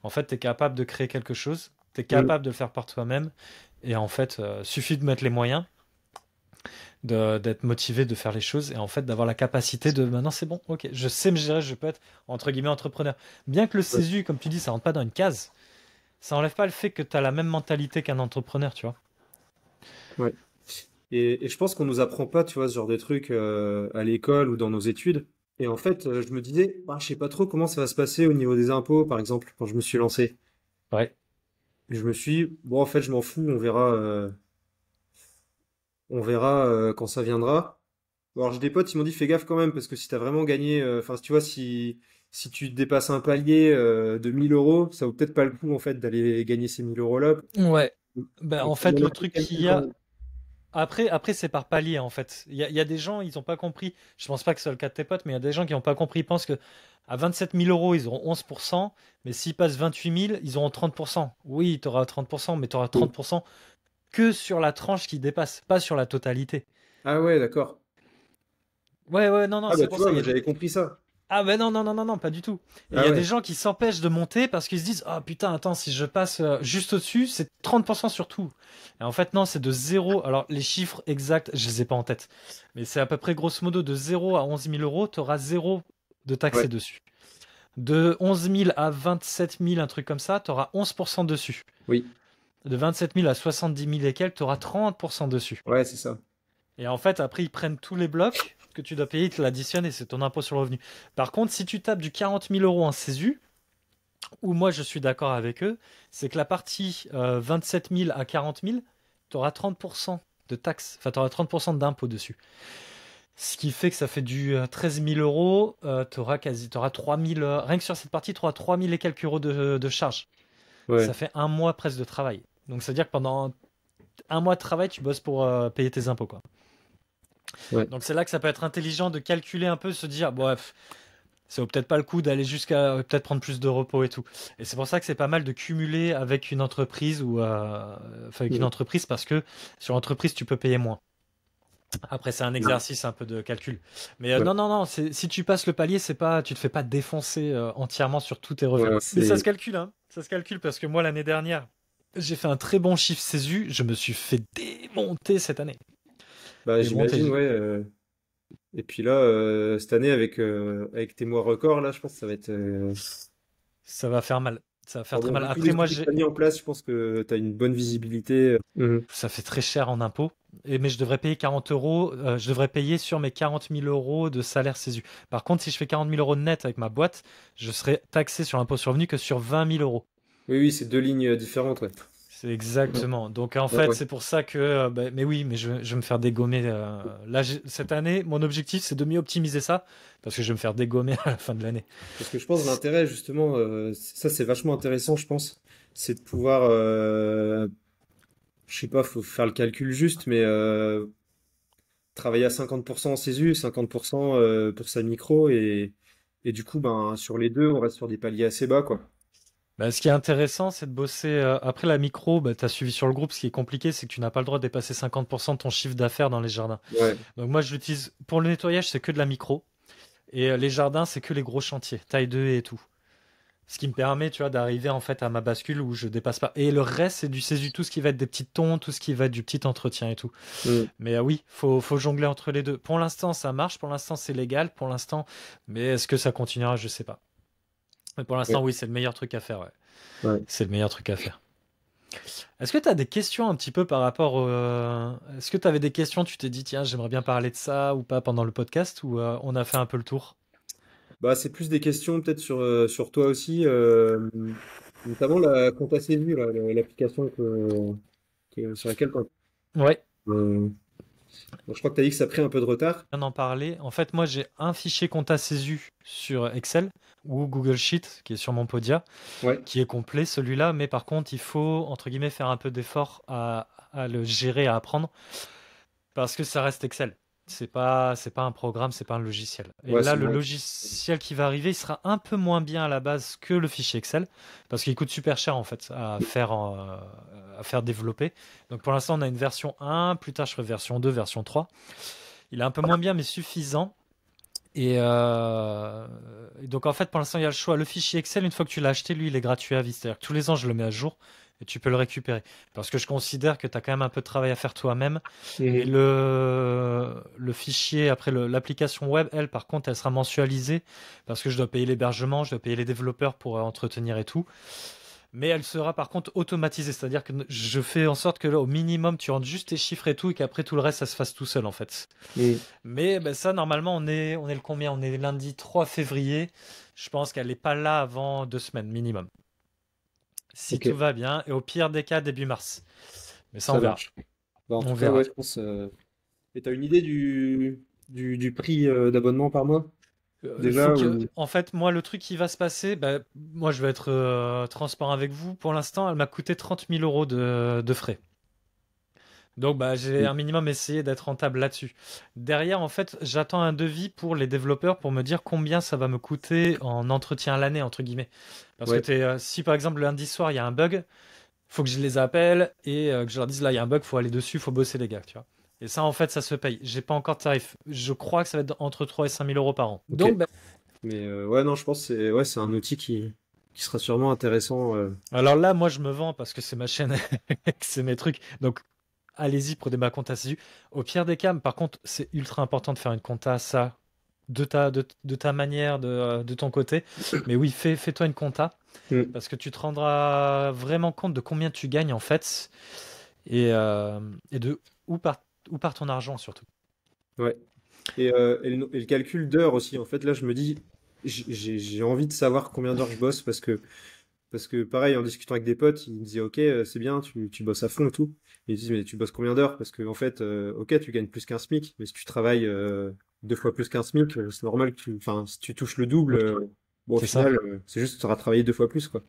En fait, tu es capable de créer quelque chose, tu es Mm. capable de le faire par toi-même, et en fait, suffit de mettre les moyens, d'être motivé de faire les choses, et en fait, d'avoir la capacité de... Maintenant, c'est bon, ok, je sais me gérer, je peux être, entre guillemets, entrepreneur. Bien que le Ouais. CESU, comme tu dis, ça rentre pas dans une case, ça enlève pas le fait que tu as la même mentalité qu'un entrepreneur, tu vois. Ouais. Et je pense qu'on nous apprend pas, tu vois, ce genre de trucs à l'école ou dans nos études. Et en fait, je me disais, ah, je sais pas trop comment ça va se passer au niveau des impôts, par exemple, quand je me suis lancé. Ouais. Et je me suis dit, bon, en fait, je m'en fous, on verra quand ça viendra. Bon, alors, j'ai des potes, ils m'ont dit, fais gaffe quand même, parce que si t'as vraiment gagné, enfin, tu vois, si tu dépasses un palier de 1000 euros, ça vaut peut-être pas le coup, en fait, d'aller gagner ces 1000 euros-là. Ouais. Ben, Donc, en à fait, mon le avis, truc qu'il calcule y quand a, même. après, c'est par palier en fait. Il y a des gens, ils n'ont pas compris. Je pense pas que ce soit le cas de tes potes, mais il y a des gens qui n'ont pas compris. Ils pensent que à 27 000 euros, ils auront 11%, mais s'ils passent 28 000, ils auront 30%. Oui, tu auras 30%, mais tu auras Oui. 30% que sur la tranche qui dépasse, pas sur la totalité. Ah ouais, d'accord. Ouais, ouais, non, non, Ah bah, c'est tu pour ça. vois, moi, j'avais compris ça. Ah ben non, non, non, non, non, pas du tout. Et il y Ah a des ouais. gens qui s'empêchent de monter parce qu'ils se disent, ah putain, attends, si je passe juste au-dessus, c'est 30% sur tout. Et en fait, non, c'est de zéro. Alors, les chiffres exacts, je les ai pas en tête. Mais c'est à peu près, grosso modo, de 0 à 11 000 euros, tu auras zéro de taxé Ouais. dessus. De 11 000 à 27 000, un truc comme ça, tu auras 11% dessus. Oui. De 27 000 à 70 000 et quelques, tu auras 30% dessus. Ouais, c'est ça. Et en fait, après, ils prennent tous les blocs que tu dois payer, ils te l'additionnent et c'est ton impôt sur le revenu. Par contre, si tu tapes du 40 000 euros en CESU, où moi je suis d'accord avec eux, c'est que la partie 27 000 à 40 000, tu auras 30% de taxes, enfin tu auras 30% d'impôt dessus. Ce qui fait que ça fait du 13 000 euros, t'auras 3 000, rien que sur cette partie, tu auras 3 000 et quelques euros de charges. Ça Ouais. fait un mois presque de travail. Donc c'est à dire que pendant un mois de travail, tu bosses pour payer tes impôts, quoi. Ouais. Donc c'est là que ça peut être intelligent de calculer un peu, se dire, bref, ça vaut peut-être pas le coup d'aller jusqu'à peut-être prendre plus de repos et tout. Et c'est pour ça que c'est pas mal de cumuler avec une entreprise ou enfin avec une Mm. entreprise parce que sur l'entreprise tu peux payer moins. Après, c'est un Ouais, exercice un peu de calcul. Mais ouais, non, non, non, si tu passes le palier, c'est pas, tu te fais pas défoncer entièrement sur tous tes revenus. ouais, Mais ça se c'est. calcule, hein. Ça se calcule parce que moi, l'année dernière, j'ai fait un très bon chiffre CESU. Je me suis fait démonter cette année. Bah, Démonter. j'imagine, ouais. Et puis là, cette année, avec tes mois records, là, je pense que ça va être. Ça va faire mal. Ça va faire Enfin très bon, mal. vu tous Après, les moi, outils que tu as mis en place, je pense que tu as une bonne visibilité. ça fait très cher en impôts. Mais je devrais payer 40 euros. Je devrais payer sur mes 40 000 euros de salaire CESU. Par contre, si je fais 40 000 euros de net avec ma boîte, je serai taxé sur l'impôt sur le revenu que sur 20 000 euros. Oui, oui, c'est deux lignes différentes, ouais. C'est exactement. Donc en Ouais, fait, ouais. c'est pour ça que, mais oui, mais je vais me faire dégommer. Là, cette année, mon objectif, c'est de mieux optimiser ça, parce que je vais me faire dégommer à la fin de l'année. Parce que je pense l'intérêt, justement, ça c'est vachement intéressant, je pense, c'est de pouvoir, je sais pas, faut faire le calcul juste, mais travailler à 50% en CESU, 50% pour sa micro, et du coup, ben, sur les deux, on reste sur des paliers assez bas, quoi. Bah, ce qui est intéressant, c'est de bosser. Après la micro, bah, tu as suivi sur le groupe. Ce qui est compliqué, c'est que tu n'as pas le droit de dépasser 50% de ton chiffre d'affaires dans les jardins. Ouais, Donc moi, je l'utilise pour le nettoyage, c'est que de la micro. Et les jardins, c'est que les gros chantiers, taille 2 et tout. Ce qui me permet, tu vois, d'arriver en fait à ma bascule où je dépasse pas. Et le reste, c'est du CESU, tout ce qui va être des petits tons, tout ce qui va être du petit entretien et tout. mm, Mais oui, faut jongler entre les deux. Pour l'instant, ça marche. Pour l'instant, c'est légal. Pour l'instant, mais est-ce que ça continuera? Je sais pas. Mais pour l'instant, ouais, oui, c'est le meilleur truc à faire. Ouais. ouais. C'est le meilleur truc à faire. Est-ce que tu as des questions un petit peu par rapport Est-ce que tu avais des questions, tu t'es dit, tiens, j'aimerais bien parler de ça ou pas pendant le podcast ou on a fait un peu le tour? Bah, c'est plus des questions peut-être sur toi aussi, notamment la compta CESU, là, l'application sur laquelle Ouais, euh, bon, je crois que tu as dit que ça a pris un peu de retard. bien en parler. En fait, moi, j'ai un fichier compta CESU sur Excel ou Google Sheet qui est sur mon Podia, Ouais, qui est complet celui-là, mais par contre, il faut, entre guillemets, faire un peu d'effort à le gérer, à apprendre. Parce que ça reste Excel. C'est pas un programme, c'est pas un logiciel. Et ouais, là, c'est le vrai. logiciel qui va arriver, il sera un peu moins bien à la base que le fichier Excel, parce qu'il coûte super cher en fait à faire développer. Donc pour l'instant, on a une version 1, plus tard je ferai version 2, version 3. Il est un peu moins bien, mais suffisant. Et donc en fait, pour l'instant, il y a le choix. Le fichier Excel, une fois que tu l'as acheté, lui, il est gratuit à vie. C'est-à-dire que tous les ans, je le mets à jour et tu peux le récupérer. Parce que je considère que tu as quand même un peu de travail à faire toi-même. Et Mhm. le fichier, après l'application web, elle, par contre, elle sera mensualisée parce que je dois payer l'hébergement, je dois payer les développeurs pour entretenir et tout. Mais elle sera par contre automatisée, c'est-à-dire que je fais en sorte que là, au minimum, tu rentres juste tes chiffres et tout, et qu'après tout le reste, ça se fasse tout seul en fait. Mhm. Mais ben, ça, normalement, on est le combien? On est lundi 3 février. Je pense qu'elle n'est pas là avant 2 semaines minimum. Si Ok, tout va bien, et au pire des cas, début mars. Mais ça, on ça verra. marche. Bah, en On tout cas, ouais, verra. je pense. Et t'as une idée du prix d'abonnement par mois? Il faut Déjà, que, ou... en fait, moi, le truc qui va se passer, ben, moi, je vais être transparent avec vous. Pour l'instant, elle m'a coûté 30 000 euros de frais. Donc, bah, j'ai un minimum essayé d'être rentable là-dessus. Derrière, en fait, j'attends un devis pour les développeurs pour me dire combien ça va me coûter en entretien à l'année, entre guillemets. Parce que Ouais, si par exemple lundi soir il y a un bug, faut que je les appelle et que je leur dise là il y a un bug, faut aller dessus, faut bosser les gars, tu vois. Et ça, en fait, ça se paye. J'ai pas encore de tarif. Je crois que ça va être entre 3 et 5 000 euros par an. ok. Donc, bah, Mais ouais, non, je pense que c'est un outil qui sera sûrement intéressant. alors là, moi, je me vends parce que c'est ma chaîne, que c'est mes trucs. Donc, allez-y, prenez ma compta CSU. Au pire des cas, par contre, c'est ultra important de faire une compta, ça, de ta manière, de ton côté. Mais oui, fais-toi une compta, Hmm, parce que tu te rendras vraiment compte de combien tu gagnes, en fait, et de où part ton argent, surtout. ouais. Et le calcul d'heures aussi. En fait, là, je me dis, j'ai envie de savoir combien d'heures je bosse parce que pareil, en discutant avec des potes, ils me disaient, ok, c'est bien, tu bosses à fond et tout. Et ils disent, mais tu bosses combien d'heures? Parce que en fait, ok, tu gagnes plus qu'un SMIC, mais si tu travailles deux fois plus qu'un SMIC, c'est normal que enfin, si tu touches le double, bon, au C'est ça, final, c'est juste que tu auras travaillé deux fois plus, quoi.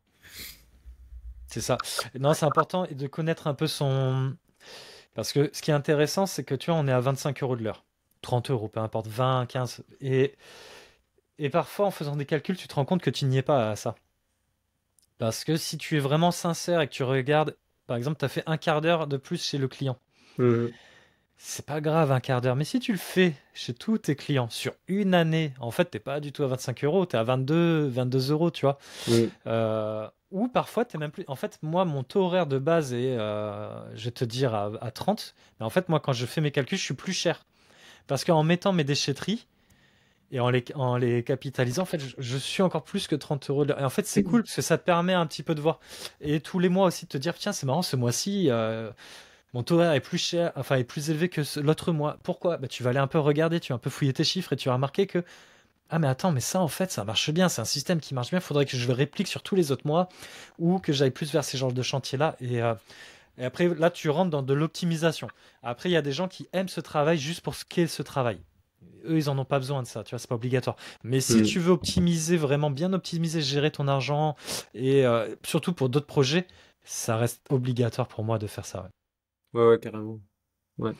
c'est ça. Non, c'est important de connaître un peu son... Parce que ce qui est intéressant, c'est que tu vois, on est à 25 euros de l'heure. 30 euros, peu importe, 20, 15. Et parfois, en faisant des calculs, tu te rends compte que tu n'y es pas à ça. Parce que si tu es vraiment sincère et que tu regardes, par exemple, tu as fait un quart d'heure de plus chez le client. Mhm. c'est pas grave un quart d'heure. Mais si tu le fais chez tous tes clients sur une année, en fait, t'es pas du tout à 25 euros, t'es à 22 euros, tu vois. Mm. Ou parfois, t'es même plus. En fait, moi, mon taux horaire de base est, je vais te dire, à 30. Mais en fait, moi, quand je fais mes calculs, je suis plus cher. Parce qu'en mettant mes déchetteries et en les capitalisant, en fait, je suis encore plus que 30 euros. Et en fait, c'est cool parce que ça te permet un petit peu de voir. Et tous les mois aussi de te dire, tiens, c'est marrant, ce mois-ci, mon taux horaire est plus cher, enfin, est plus élevé que l'autre mois. Pourquoi? Bah, tu vas aller un peu regarder, tu vas un peu fouiller tes chiffres et tu vas remarquer que ah mais attends, mais ça en fait ça marche bien, c'est un système qui marche bien, il faudrait que je le réplique sur tous les autres mois ou que j'aille plus vers ces genres de chantiers-là. Et après là tu rentres dans de l'optimisation. Après il y a des gens qui aiment ce travail juste pour ce qu'est ce travail. Eux ils en ont pas besoin de ça, tu vois, c'est pas obligatoire. Mais si Mm. tu veux optimiser, vraiment bien optimiser, gérer ton argent et surtout pour d'autres projets, ça reste obligatoire pour moi de faire ça. Ouais. Ouais, ouais, carrément. Ouais.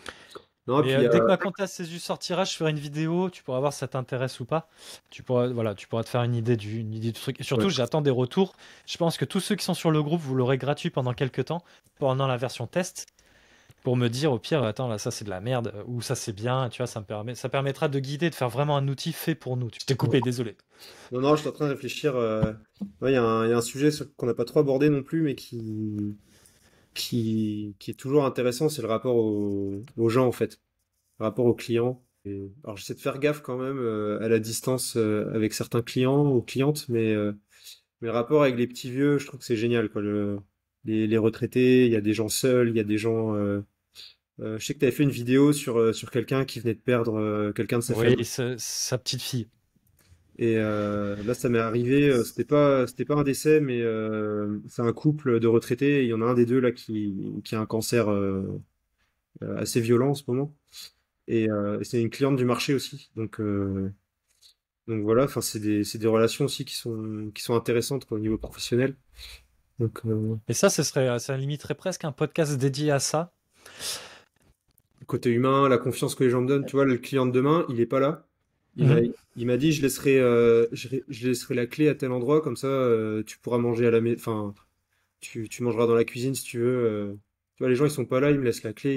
Non, et Mais puis, dès que ma compta CESU sortira, je ferai une vidéo, tu pourras voir si ça t'intéresse ou pas. Voilà, tu pourras te faire une idée du truc. Et ouais. surtout, j'attends des retours. Je pense que tous ceux qui sont sur le groupe, vous l'aurez gratuit pendant quelques temps, pendant la version test, pour me dire au pire, attends, là, ça c'est de la merde, ou ça c'est bien, tu vois, ça permettra de guider, de faire vraiment un outil fait pour nous. Je t'ai coupé, désolé. Non, non, je suis en train de réfléchir. Ouais, il y a un sujet qu'on n'a pas trop abordé non plus, mais qui est toujours intéressant, c'est le rapport aux gens, en fait. Le rapport aux clients. Alors, j'essaie de faire gaffe quand même à la distance avec certains clients ou clientes, mais le rapport avec les petits vieux, je trouve que c'est génial, quoi. Les retraités, il y a des gens seuls, il y a des gens. Je sais que tu avais fait une vidéo sur quelqu'un qui venait de perdre quelqu'un de sa Oui, famille. sa petite fille. Et là, ça m'est arrivé. C'était pas un décès, mais c'est un couple de retraités. Et il y en a un des deux là qui a un cancer assez violent en ce moment. Et c'est une cliente du marché aussi. Donc voilà. Enfin, c'est des relations aussi qui sont intéressantes quoi, au niveau professionnel. Donc Et ça limiterait presque un podcast dédié à ça. côté humain, la confiance que les gens me donnent. Tu vois, le client de demain, il est pas là. Il m'a Mhm. il m'a dit, je laisserai la clé à tel endroit, comme ça, tu pourras manger à la maison. Enfin, tu mangeras dans la cuisine si tu veux. Tu vois, les gens, ils sont pas là, ils me laissent la clé,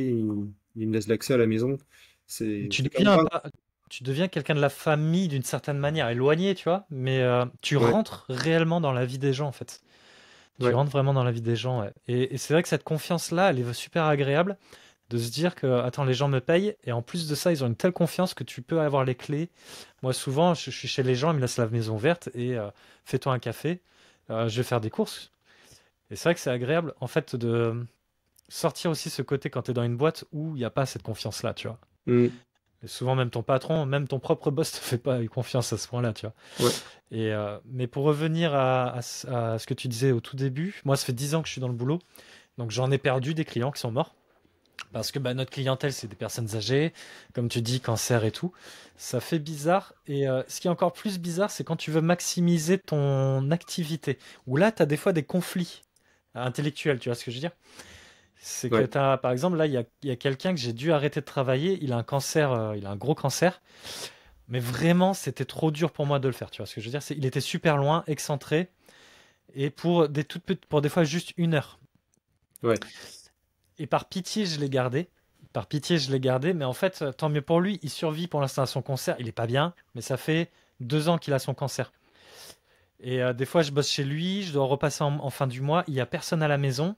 ils me laissent l'accès à la maison. Tu C'est quand même deviens pas. pas, tu deviens quelqu'un de la famille d'une certaine manière, éloigné, tu vois, mais tu Ouais, rentres réellement dans la vie des gens, en fait. Tu ouais, rentres vraiment dans la vie des gens, ouais. Et c'est vrai que cette confiance-là, elle est super agréable de se dire que, attends, les gens me payent, et en plus de ça, ils ont une telle confiance que tu peux avoir les clés. Moi, souvent, je suis chez les gens, ils me laissent la maison verte, et fais-toi un café, je vais faire des courses. Et c'est vrai que c'est agréable, en fait, de sortir aussi ce côté quand tu es dans une boîte où il n'y a pas cette confiance-là, tu vois. mm, Et souvent, même ton patron, même ton propre boss te fait pas confiance à ce point-là, tu vois. ouais, Mais pour revenir à ce que tu disais au tout début, moi, ça fait 10 ans que je suis dans le boulot, donc j'en ai perdu des clients qui sont morts. Parce que bah, notre clientèle, c'est des personnes âgées, comme tu dis, cancer et tout. Ça fait bizarre. Et ce qui est encore plus bizarre, c'est quand tu veux maximiser ton activité. Où là, tu as des fois des conflits intellectuels, tu vois ce que je veux dire? C'est que ouais, tu as, par exemple, là, il y a quelqu'un que j'ai dû arrêter de travailler. Il a un cancer, il a un gros cancer. Mais vraiment, c'était trop dur pour moi de le faire. Tu vois ce que je veux dire? Il était super loin, excentré. Et pour des toutes petites, pour des fois juste 1 heure. ouais, Et par pitié, je l'ai gardé. Par pitié, je l'ai gardé. Mais en fait, tant mieux pour lui. Il survit pour l'instant à son cancer. Il est pas bien. Mais ça fait 2 ans qu'il a son cancer. Et des fois, je bosse chez lui. Je dois repasser en fin du mois. Il y a personne à la maison.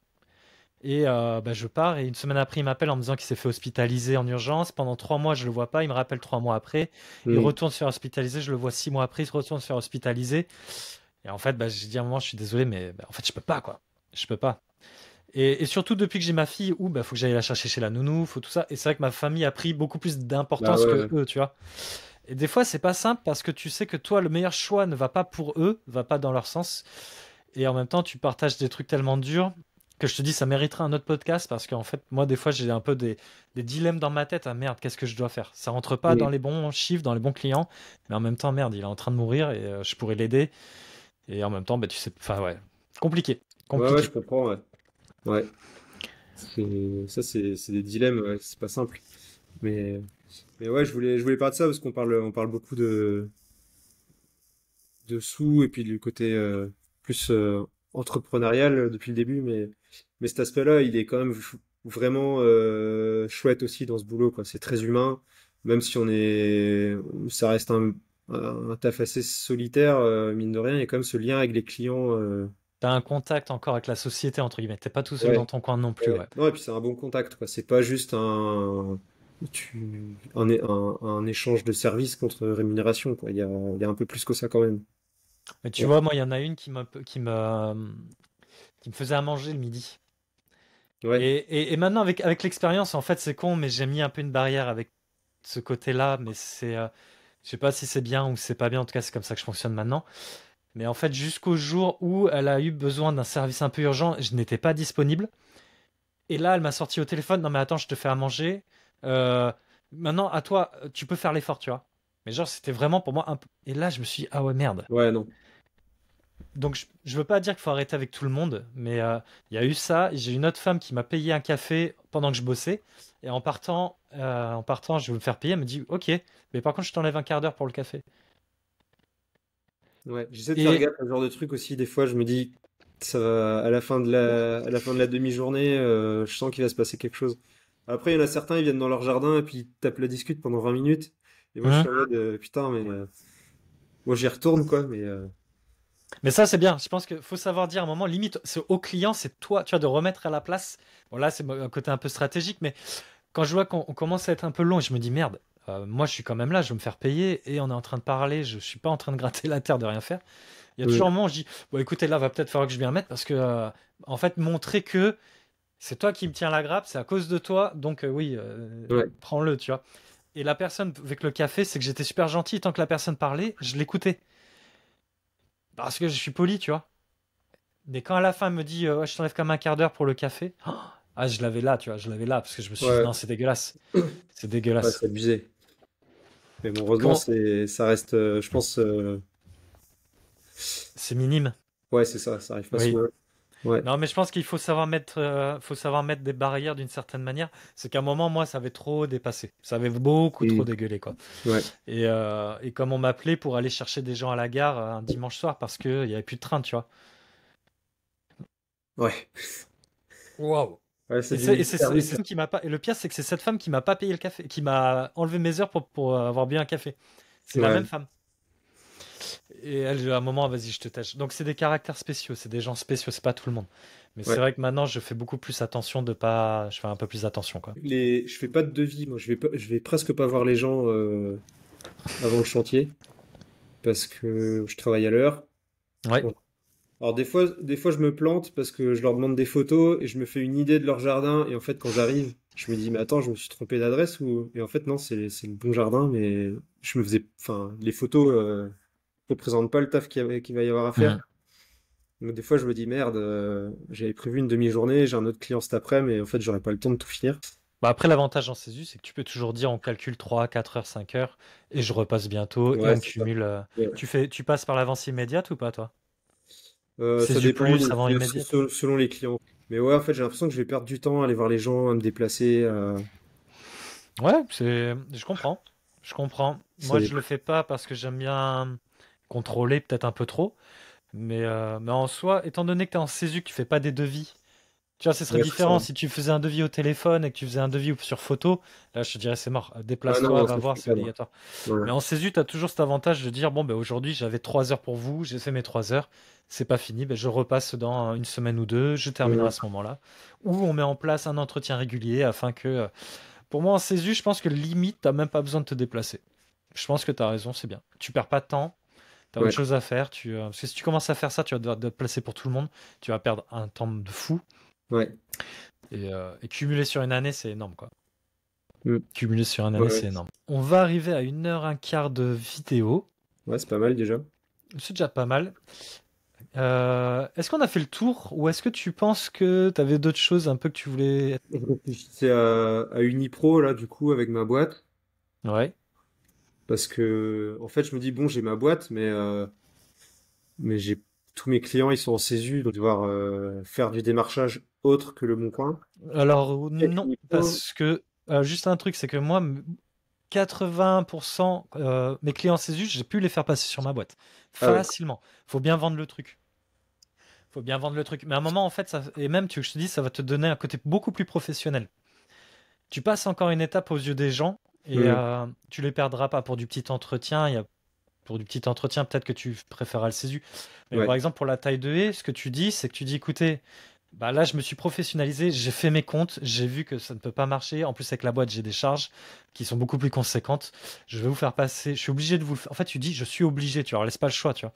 Et bah, je pars et une semaine après, il m'appelle en me disant qu'il s'est fait hospitaliser en urgence. Pendant 3 mois, je le vois pas. Il me rappelle 3 mois après. Il mm. retourne se faire hospitaliser. Je le vois 6 mois après. Il se retourne se faire hospitaliser. Et en fait, bah, j'ai dit à un moment, je suis désolé, mais bah, en fait, je peux pas, quoi. Je peux pas. Et surtout depuis que j'ai ma fille, où bah, faut que j'aille la chercher chez la nounou, faut tout ça. Et c'est vrai que ma famille a pris beaucoup plus Bah d'importance ouais, que ouais. eux, tu vois. Et des fois, c'est pas simple parce que tu sais que toi, le meilleur choix ne va pas pour eux, va pas dans leur sens. Et en même temps, tu partages des trucs tellement durs que je te dis, ça mériterait un autre podcast parce qu'en fait, moi, des fois, j'ai un peu des dilemmes dans ma tête. Ah merde, qu'est-ce que je dois faire? Ça rentre pas dans Mm. les bons chiffres, dans les bons clients, mais en même temps, merde, il est en train de mourir et je pourrais l'aider. Et en même temps, bah, tu sais, enfin, ouais, compliqué, Ouais, ouais, je compliqué. comprends, ouais. Ouais. Ça, c'est des dilemmes, ouais, c'est pas simple. Mais, mais ouais, je voulais parler de ça parce on parle beaucoup de sous et puis du côté plus entrepreneurial depuis le début, mais cet aspect-là, il est quand même vraiment chouette aussi dans ce boulot, quoi. C'est très humain, même si ça reste un taf assez solitaire, mine de rien, il y a quand même ce lien avec les clients. T'as un contact encore avec la société, entre guillemets. T'es pas tout seul dans Ouais, ton coin non plus, ouais. ouais. Non, et puis c'est un bon contact, quoi. C'est pas juste un échange de services contre rémunération, quoi. Il y a un peu plus que ça quand même. Mais tu Ouais, vois, moi, il y en a une qui me faisait à manger le midi. ouais, Et maintenant, avec l'expérience, en fait, c'est con, mais j'ai mis un peu une barrière avec ce côté-là, mais je sais pas si c'est bien ou c'est pas bien, en tout cas, c'est comme ça que je fonctionne maintenant. Mais en fait, jusqu'au jour où elle a eu besoin d'un service un peu urgent, je n'étais pas disponible. Et là, elle m'a sorti au téléphone, non mais attends, je te fais à manger. Euh, Maintenant, à toi, tu peux faire l'effort, tu vois. Mais genre, c'était vraiment pour moi un peu... Et là, je me suis dit, ah ouais, merde. ouais, non. Donc, je veux pas dire qu'il faut arrêter avec tout le monde, mais il y a eu ça. J'ai une autre femme qui m'a payé un café pendant que je bossais. Et en partant, je vais me faire payer. Elle me dit, ok, mais par contre, je t'enlève un quart d'heure pour le café. Ouais, j'essaie de faire Et gaffe à ce genre de truc aussi. Des fois, je me dis, ça va, à la fin de la demi-journée, je sens qu'il va se passer quelque chose. Après, il y en a certains, ils viennent dans leur jardin et puis ils tapent la discute pendant 20 minutes. Et moi, je Hum. suis en mode, putain, mais moi, j'y retourne, quoi. Mais Mais ça, c'est bien. Je pense qu'il faut savoir dire à un moment, limite, c'est au client, c'est toi, tu vois, de remettre à la place. Bon, là, c'est un côté un peu stratégique, mais quand je vois qu'on commence à être un peu long, je me dis merde, moi, je suis quand même là, je vais me faire payer et on est en train de parler, je suis pas en train de gratter la terre de rien faire. Il y a toujours un ouais, moment où je dis, bon, écoutez, là, va peut-être falloir que je m'y remette parce que, en fait, montrer que c'est toi qui me tiens la grappe, c'est à cause de toi, donc oui, ouais, prends-le, tu vois. Et la personne avec le café, c'est que j'étais super gentil, tant que la personne parlait, je l'écoutais. Parce que je suis poli, tu vois. Mais quand à la fin, elle me dit, ouais, je t'enlève comme un quart d'heure pour le café, ah, je l'avais là, tu vois, je l'avais là, parce que je me suis dit, ouais, non, c'est dégueulasse. C'est ouais, dégueulasse. c'est abusé. Mais bon, heureusement, Comment... ça reste, je pense, C'est minime. ouais, c'est ça, ça arrive pas Oui. souvent. Ouais, Non, mais je pense qu'il faut savoir mettre des barrières d'une certaine manière. C'est qu'à un moment, moi, ça avait trop dépassé. Ça avait beaucoup trop et, dégueulé, quoi. ouais, Et comme on m'appelait pour aller chercher des gens à la gare un dimanche soir parce qu'il n'y avait plus de train, tu vois. ouais, Waouh. ouais, ça Et devient c'est du et c'est- et service. c'est qui m'a pas. Et le pire, c'est que c'est cette femme qui m'a pas payé le café, qui m'a enlevé mes heures pour avoir bu un café. C'est la même Ouais, femme. Et elle, à un moment, vas-y, je te tâche. Donc, c'est des caractères spéciaux, c'est des gens spéciaux, c'est pas tout le monde. Mais c'est ouais. vrai que maintenant, je fais beaucoup plus attention de pas. Je fais un peu plus attention, quoi. Je fais pas de devis, moi, je vais presque pas voir les gens avant le chantier parce que je travaille à l'heure. Ouais. Bon. Alors des fois, je me plante parce que je leur demande des photos et je me fais une idée de leur jardin et en fait, quand j'arrive, je me dis, mais attends, je me suis trompé d'adresse ou... Et en fait, non, c'est le bon jardin, mais enfin, les photos représentent pas le taf qu'il va y avoir à faire. Mhm. Donc des fois, je me dis, merde, j'avais prévu une demi-journée, j'ai un autre client cet après, mais en fait, j'aurais pas le temps de tout finir. Bah après, l'avantage en CESU, c'est que tu peux toujours dire on calcule 3, 4 heures, 5 heures, et je repasse bientôt, et Ouais, on c'est ça. cumule. Ouais. Tu passes par l'avance immédiate ou pas, toi? Ça CESU dépend, plus, avant immédiate? selon les clients. Mais ouais, en fait, j'ai l'impression que je vais perdre du temps à aller voir les gens, à me déplacer. Ouais, je comprends. Je comprends. Ça Moi, je dépend. le fais pas parce que j'aime bien contrôler peut-être un peu trop. Mais en soi, étant donné que tu es en CESU, que tu fais pas des devis, tu vois, ce serait Ouais, c'est différent ça. si tu faisais un devis au téléphone et que tu faisais un devis sur photo. Là, je te dirais, c'est mort. Ah Déplace-toi, non, va ça je voir, fais c'est pas, non. obligatoire. Voilà. Mais en CESU, tu as toujours cet avantage de dire, bon, ben, aujourd'hui, j'avais 3 heures pour vous, j'ai fait mes 3 heures, c'est pas fini, ben, je repasse dans une semaine ou deux, je terminerai à Ouais, ce moment-là. Ou on met en place un entretien régulier afin que. Pour moi, en CESU, je pense que limite, t'as même pas besoin de te déplacer. Je pense que tu as raison, c'est bien. Tu perds pas de temps, tu as autre ouais, chose à faire. Parce que si tu commences à faire ça, tu vas devoir te placer pour tout le monde. Tu vas perdre un temps de fou. ouais. Et cumuler sur une année, c'est énorme, quoi. Mm. Cumuler sur une Ouais, année, ouais. c'est énorme. On va arriver à 1 h 15 de vidéo. Ouais, c'est pas mal déjà. C'est déjà pas mal. Est-ce qu'on a fait le tour ou est-ce que tu penses que tu avais d'autres choses un peu que tu voulais... Je réfléchissais à Unipro, là, du coup, avec ma boîte. Ouais. Parce que, en fait, je me dis, bon, j'ai ma boîte, mais tous mes clients, ils sont en CESU, donc devoir faire du démarchage autre que le Bon Coin. Alors Avec non, Unipro, parce que juste un truc, c'est que moi, 80% mes clients CESU, j'ai pu les faire passer sur ma boîte. ah ouais. Facilement. Faut bien vendre le truc. faut bien vendre le truc. Mais à un moment, en fait, et même, tu je te dis, ça va te donner un côté beaucoup plus professionnel. Tu passes encore une étape aux yeux des gens et Hmm. tu les perdras pas pour du petit entretien. Pour du petit entretien, peut-être que tu préféreras le CESU. Mais par Ouais. exemple, pour la taille de haie, ce que tu dis, c'est que tu dis, écoutez, bah là, je me suis professionnalisé, j'ai fait mes comptes, j'ai vu que ça ne peut pas marcher. En plus, avec la boîte, j'ai des charges qui sont beaucoup plus conséquentes. Je vais vous faire passer, je suis obligé de vous le faire. En fait, tu dis, je suis obligé, tu leur laisses pas le choix, tu vois.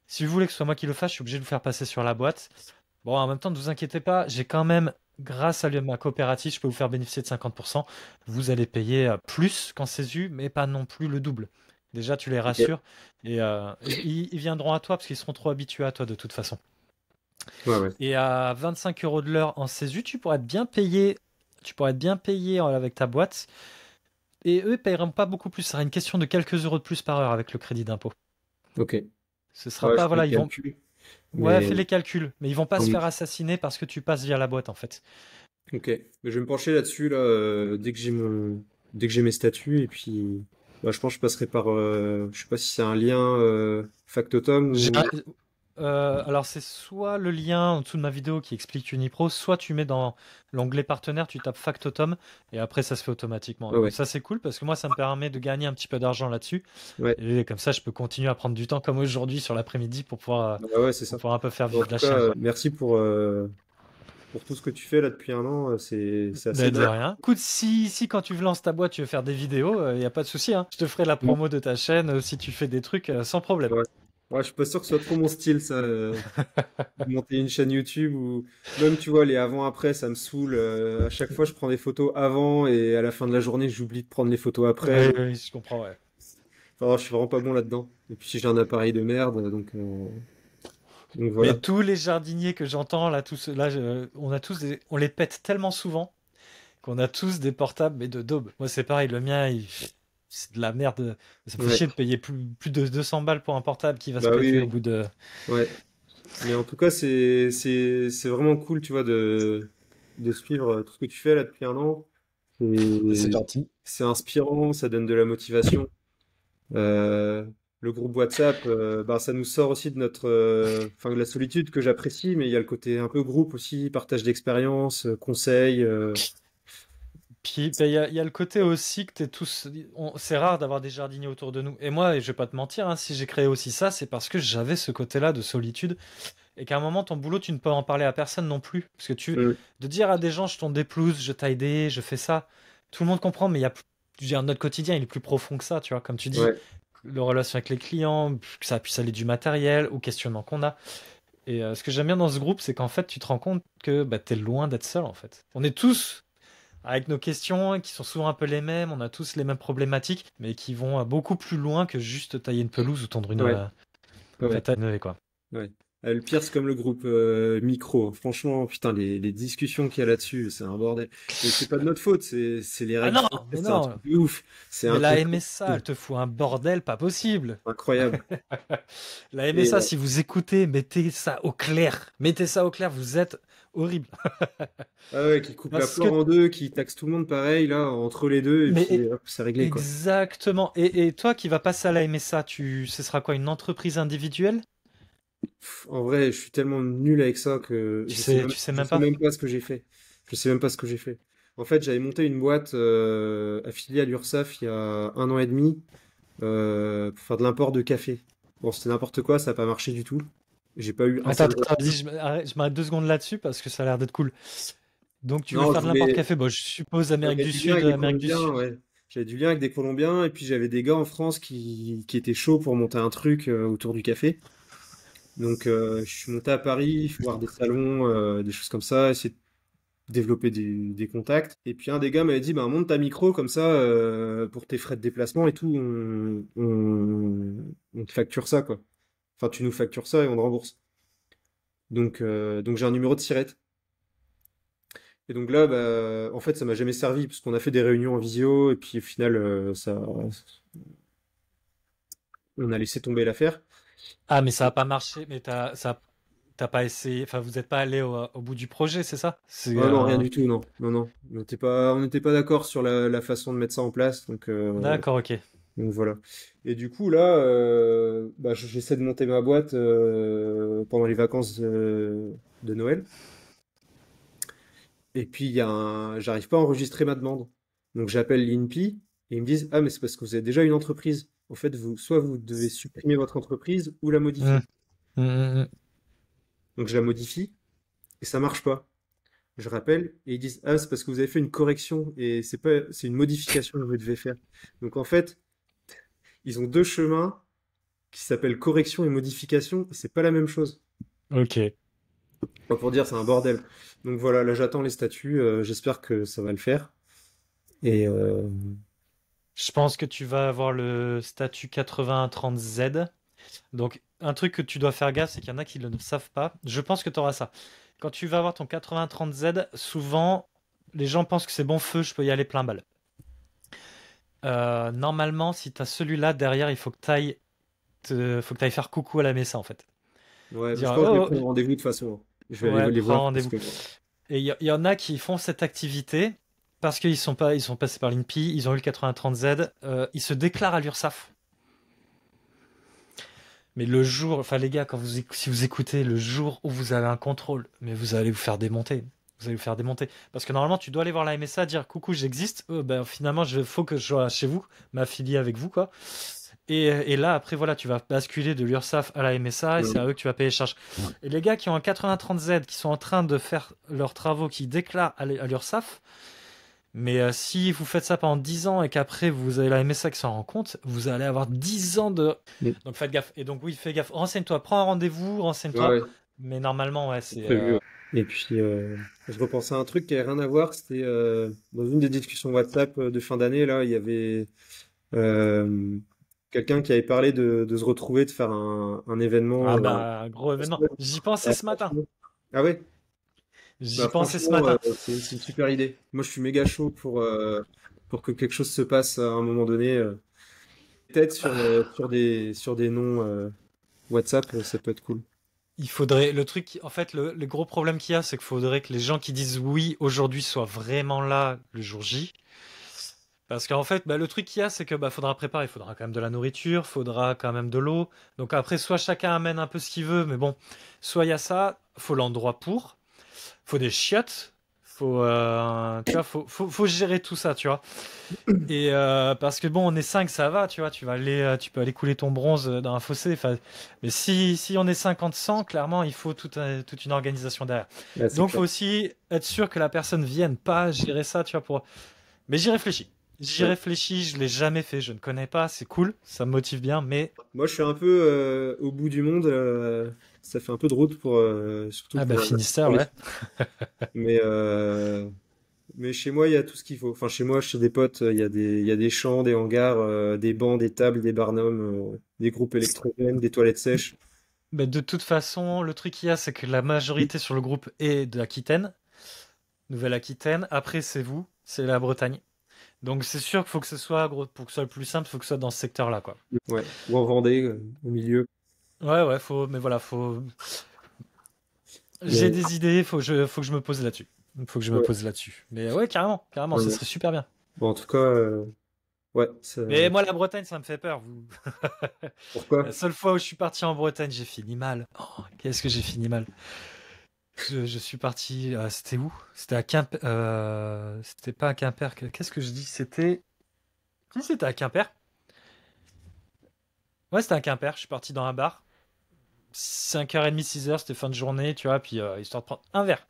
Si vous voulez que ce soit moi qui le fasse, je suis obligé de vous faire passer sur la boîte. Bon, en même temps, ne vous inquiétez pas, j'ai quand même, grâce à ma coopérative, je peux vous faire bénéficier de 50%. Vous allez payer plus qu'en CESU, mais pas non plus le double. Déjà, tu les Ok. rassures et ils viendront à toi parce qu'ils seront trop habitués à toi de toute façon. Ouais, ouais. Et à 25 euros de l'heure en CESU, tu pourrais être bien payé. Tu pourrais être bien payé avec ta boîte. Et eux, ils paieront pas beaucoup plus. Ça sera une question de quelques euros de plus par heure avec le crédit d'impôt. Ok. Ce sera Ouais, je pas, ferai voilà, le ils vont. calcul. Ouais, fais Mais les calculs. Mais ils vont pas se hum, faire assassiner parce que tu passes via la boîte, en fait. ok. Mais je vais me pencher là-dessus là, dès que j'ai mes statuts et puis bah, je pense que je passerai par je sais pas si c'est un lien Factotum J'ai ou alors c'est soit le lien en dessous de ma vidéo qui explique Unipro, soit tu mets dans l'onglet partenaire, tu tapes Factotum et après ça se fait automatiquement. ouais, Et ouais. ça c'est cool parce que moi ça me permet de gagner un petit peu d'argent là-dessus Ouais. et comme ça je peux continuer à prendre du temps comme aujourd'hui sur l'après-midi Bah ouais, c'est ça. pour pouvoir un peu faire En vivre tout la cas, chaîne quoi. merci pour tout ce que tu fais là depuis un an, c'est assez De dingue. rien. Écoute, si quand tu lances ta boîte tu veux faire des vidéos, il n'y a pas de souci, hein. Je te ferai la promo de ta chaîne si tu fais des trucs sans problème. Ouais. Ouais, je suis pas sûr que ce soit trop mon style, ça, de monter une chaîne YouTube ou même, tu vois, les avant-après, ça me saoule. À chaque fois, je prends des photos avant et à la fin de la journée, j'oublie de prendre les photos après. Oui, oui, je comprends, ouais. Enfin, je suis vraiment pas bon là-dedans. Et puis, si j'ai un appareil de merde, donc Mais voilà. tous les jardiniers que j'entends là, on les pète tellement souvent qu'on a tous des portables mais de daube. Moi c'est pareil, le mien c'est de la merde. Ça me fait Ouais. chier de payer plus de 200 balles pour un portable qui va se Bah oui, péter au oui. bout de. Ouais. Mais en tout cas, c'est vraiment cool, tu vois, de suivre tout ce que tu fais là depuis un an. C'est C'est gentil. c'est inspirant, ça donne de la motivation. Euh, le groupe WhatsApp, bah, ça nous sort aussi de enfin, de la solitude que j'apprécie, mais il y a le côté un peu groupe aussi, partage d'expériences, conseils. Puis ben, il y a le côté aussi que t'es tous. C'est rare d'avoir des jardiniers autour de nous. Et moi, je vais pas te mentir, hein, si j'ai créé aussi ça, c'est parce que j'avais ce côté-là de solitude. Et qu'à un moment, ton boulot, tu ne peux en parler à personne non plus. Parce que Mm. de dire à des gens, je tourne des pelouses, je taille des, je fais ça, tout le monde comprend, mais je veux dire, notre quotidien, il est plus profond que ça, tu vois. Comme tu dis, Ouais, le relation avec les clients, que ça puisse aller du matériel au questionnement qu'on a. Et ce que j'aime bien dans ce groupe, c'est qu'en fait, tu te rends compte que bah, tu es loin d'être seul, en fait. On est tous avec nos questions qui sont souvent un peu les mêmes, on a tous les mêmes problématiques, mais qui vont beaucoup plus loin que juste tailler une pelouse ou tondre ouais, ouais, fête à Noé, quoi. ouais. Le pire, c'est comme le groupe micro. Franchement, putain, les discussions qu'il y a là-dessus, c'est un bordel. Et c'est pas de notre faute, c'est les Ah règles non, françaises, mais c'est un truc non, de ouf. C'est mais un la truc MSA, elle te fout un bordel pas possible. incroyable. La Et, MSA, si vous écoutez, mettez ça au clair. Mettez ça au clair, vous êtes horrible. ah ouais, qui coupe la Parce que, poire en deux, qui taxe tout le monde pareil, là, entre les deux, et mais puis hop, c'est réglé, quoi. exactement. Et toi qui vas passer à la MSA, ce sera quoi, une entreprise individuelle? En vrai, je suis tellement nul avec ça que Tu sais je même sais pas? même pas ce que j'ai fait. Je sais même pas ce que j'ai fait. En fait, j'avais monté une boîte affiliée à l'URSSAF il y a un an et demi pour faire de l'import de café. Bon, c'était n'importe quoi, ça n'a pas marché du tout. J'ai pas eu un Attends, seul attends, retour. vas-y, je m'arrête 2 secondes là-dessus parce que ça a l'air d'être cool. Donc tu veux Non, faire de l'import café? Bon, je suppose Amérique j'avais du du lien Sud, avec des Amérique du Colombiens, Sud. ouais. J'avais du lien avec des Colombiens, et puis j'avais des gars en France qui étaient chauds pour monter un truc autour du café. Donc, je suis monté à Paris, voir des salons, des choses comme ça, essayer de développer des contacts. Et puis un des gars m'avait dit, bah, monte ta micro comme ça, pour tes frais de déplacement et tout, on te facture ça, quoi. Enfin, tu nous factures ça et on te rembourse. Donc j'ai un numéro de Sirette. Et donc là, bah, en fait, ça m'a jamais servi parce qu'on a fait des réunions en visio et puis au final, on a laissé tomber l'affaire. Ah, mais ça a pas marché, mais t'as pas essayé, enfin vous n'êtes pas allé au bout du projet, c'est ça? Oh non, rien du tout, non, non, non. On n'était pas d'accord sur la façon de mettre ça en place, donc D'accord, ok. Donc voilà. Et du coup, là, bah, j'essaie de monter ma boîte pendant les vacances de Noël. Et puis, j'arrive pas à enregistrer ma demande. Donc, j'appelle l'INPI et ils me disent, ah, mais c'est parce que vous avez déjà une entreprise. En fait, soit vous devez supprimer votre entreprise ou la Hum, modifier. hum. Donc, je la modifie et ça marche pas. Je rappelle et ils disent, ah, c'est parce que vous avez fait une correction et c'est une modification que vous devez faire. Donc, en fait, ils ont deux chemins qui s'appellent correction et modification et c'est pas la même chose. Ok. Pas pour dire, c'est un bordel. Donc voilà, là, j'attends les statuts. J'espère que ça va le faire. Et Je pense que tu vas avoir le statut 8030Z. Donc, un truc que tu dois faire gaffe, c'est qu'il y en a qui ne le savent pas. Je pense que tu auras ça. Quand tu vas avoir ton 8030Z, souvent, les gens pensent que c'est bon feu, je peux y aller plein balle. Normalement, si tu as celui-là derrière, il faut que tu ailles faut que tu faire coucou à la Mesa en fait. ouais, je Dire pense que je vais oh, prendre rendez-vous de toute façon, hein. Je vais aller ouais, les prends voir parce rendez-vous. que Et il y en a qui font cette activité parce ils sont passés par l'INPI, ils ont eu le 8030Z, ils se déclarent à l'URSSAF. Mais le jour, enfin les gars, si vous écoutez le jour où vous avez un contrôle, mais vous allez vous faire démonter. Vous allez vous faire démonter. Parce que normalement, tu dois aller voir la MSA, dire coucou, j'existe. Ben, finalement, faut que je sois chez vous, m'affilier avec vous, quoi. Et là, après, voilà, tu vas basculer de l'URSSAF à la MSA et c'est à eux que tu vas payer les charges. Et les gars qui ont un 8030Z, qui sont en train de faire leurs travaux, qui déclarent à l'URSSAF, mais si vous faites ça pendant 10 ans et qu'après vous avez la MSA qui s'en rend compte, vous allez avoir 10 ans de. Mm. Donc faites gaffe. Et donc oui, fais gaffe. Renseigne-toi, prends un rendez-vous, Ouais, renseigne-toi. ouais, Mais normalement, ouais, c'est c'est. prévu. Ouais. Et puis, je repensais à un truc qui avait rien à voir. C'était dans une des discussions WhatsApp de fin d'année, là, il y avait euh, quelqu'un qui avait parlé de se retrouver, de faire un événement. Ah bah, gros événement. J'y pensais Ah, ce matin. ah ouais? J'y Bah pensais ce franchement, matin. c'est une super idée. Moi, je suis méga chaud pour que quelque chose se passe à un moment donné. Peut-être sur des noms WhatsApp, ça peut être cool. Il faudrait. Le truc, en fait, le gros problème qu'il y a, c'est qu'il faudrait que les gens qui disent oui aujourd'hui soient vraiment là le jour J. Parce qu'en fait, bah, le truc qu'il y a, c'est que bah, faudra préparer. Il faudra quand même de la nourriture, faudra quand même de l'eau. Donc après, soit chacun amène un peu ce qu'il veut, mais bon, soit il y a ça, faut l'endroit pour, faut des chiottes, tu vois, faut gérer tout ça, tu vois. Et parce que bon, on est 5 ça va, tu vois, tu peux aller couler ton bronze dans un fossé. Mais si on est 50 100 clairement, il faut toute une organisation derrière. Ouais, c'est Donc, faut clair. aussi être sûr que la personne vienne pas gérer ça, tu vois, pour. Mais j'y réfléchis. J'y Ouais. réfléchis, je l'ai jamais fait, je ne connais pas, c'est cool, ça me motive bien, mais Moi, je suis un peu au bout du monde. Ça fait un peu de route surtout ah bah Finistère, pour les. ouais. Mais, mais chez moi, il y a tout ce qu'il faut. Enfin, chez moi, chez des potes, il y a des champs, des hangars, des bancs, des tables, des barnums, des groupes électrogènes, des toilettes sèches. Mais de toute façon, le truc qu'il y a, c'est que la majorité sur le groupe est de l'Aquitaine, Nouvelle-Aquitaine. Après, c'est vous, c'est la Bretagne. Donc c'est sûr qu'il faut que ce soit, gros, pour que ce soit le plus simple, il faut que ce soit dans ce secteur-là, quoi. Ouais. Ou en Vendée, au milieu. Ouais, ouais, mais voilà, j'ai Mais des idées, faut que je me pose là-dessus. Faut que je me ouais. pose là-dessus. Mais ouais, carrément, carrément, ce Ouais. serait super bien. Bon, en tout cas, ouais. Mais moi, la Bretagne, ça me fait peur. La Pourquoi? seule fois où je suis parti en Bretagne, j'ai fini mal. Oh, qu'est-ce que j'ai fini mal. Je suis parti. C'était où? C'était à Quimper. C'était pas à Quimper. Qu'est-ce que je dis? C'était. Si, c'était à Quimper. Ouais, c'était à Quimper. Je suis parti dans un bar. 5h30, 6h, c'était fin de journée, tu vois. Puis histoire de prendre un verre.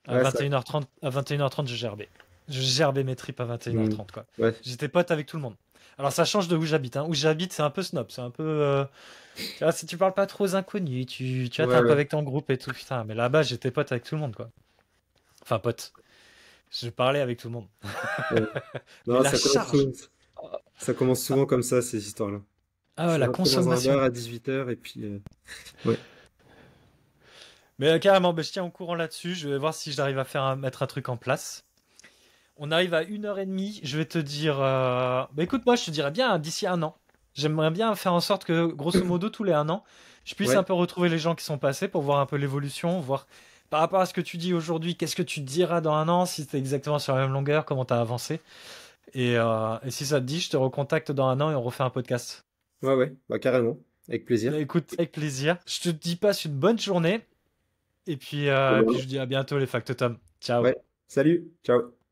À Ouais, ça. 21h30, à 21h30, je gerbais. Je gerbais mes tripes à Hmm. 21h30, quoi. Ouais. J'étais pote avec tout le monde. Alors, ça change de où j'habite, hein. Où j'habite, c'est un peu snob. C'est un peu. Tu vois, si tu parles pas trop aux inconnus, tu vois, t'es Ouais, un peu ouais. avec ton groupe et tout, putain. Mais là-bas, j'étais pote avec tout le monde, quoi. Enfin, pote. Je parlais avec tout le monde. Ouais. Mais Non, la charge! ça commence souvent comme ça, ces histoires-là. Ah Je ouais, suis la rentré dans un consommation. bar à 18h et puis, ouais. Mais carrément, ben, je tiens au courant là-dessus. Je vais voir si j'arrive à mettre un truc en place. On arrive à 1h30. Je vais te dire. Bah écoute, moi, je te dirais bien d'ici un an. J'aimerais bien faire en sorte que, grosso modo, tous les un an, je puisse un Ouais. peu retrouver les gens qui sont passés pour voir un peu l'évolution, voir par rapport à ce que tu dis aujourd'hui, qu'est-ce que tu te diras dans un an, si t'es exactement sur la même longueur, comment t'as avancé. Et si ça te dit, je te recontacte dans un an et on refait un podcast. Ouais, ouais, bah carrément, avec Bah, plaisir. écoute, avec plaisir. Je te dis passe une bonne journée. Et puis je vous dis à bientôt les factotums. Ciao. Ouais, salut, ciao.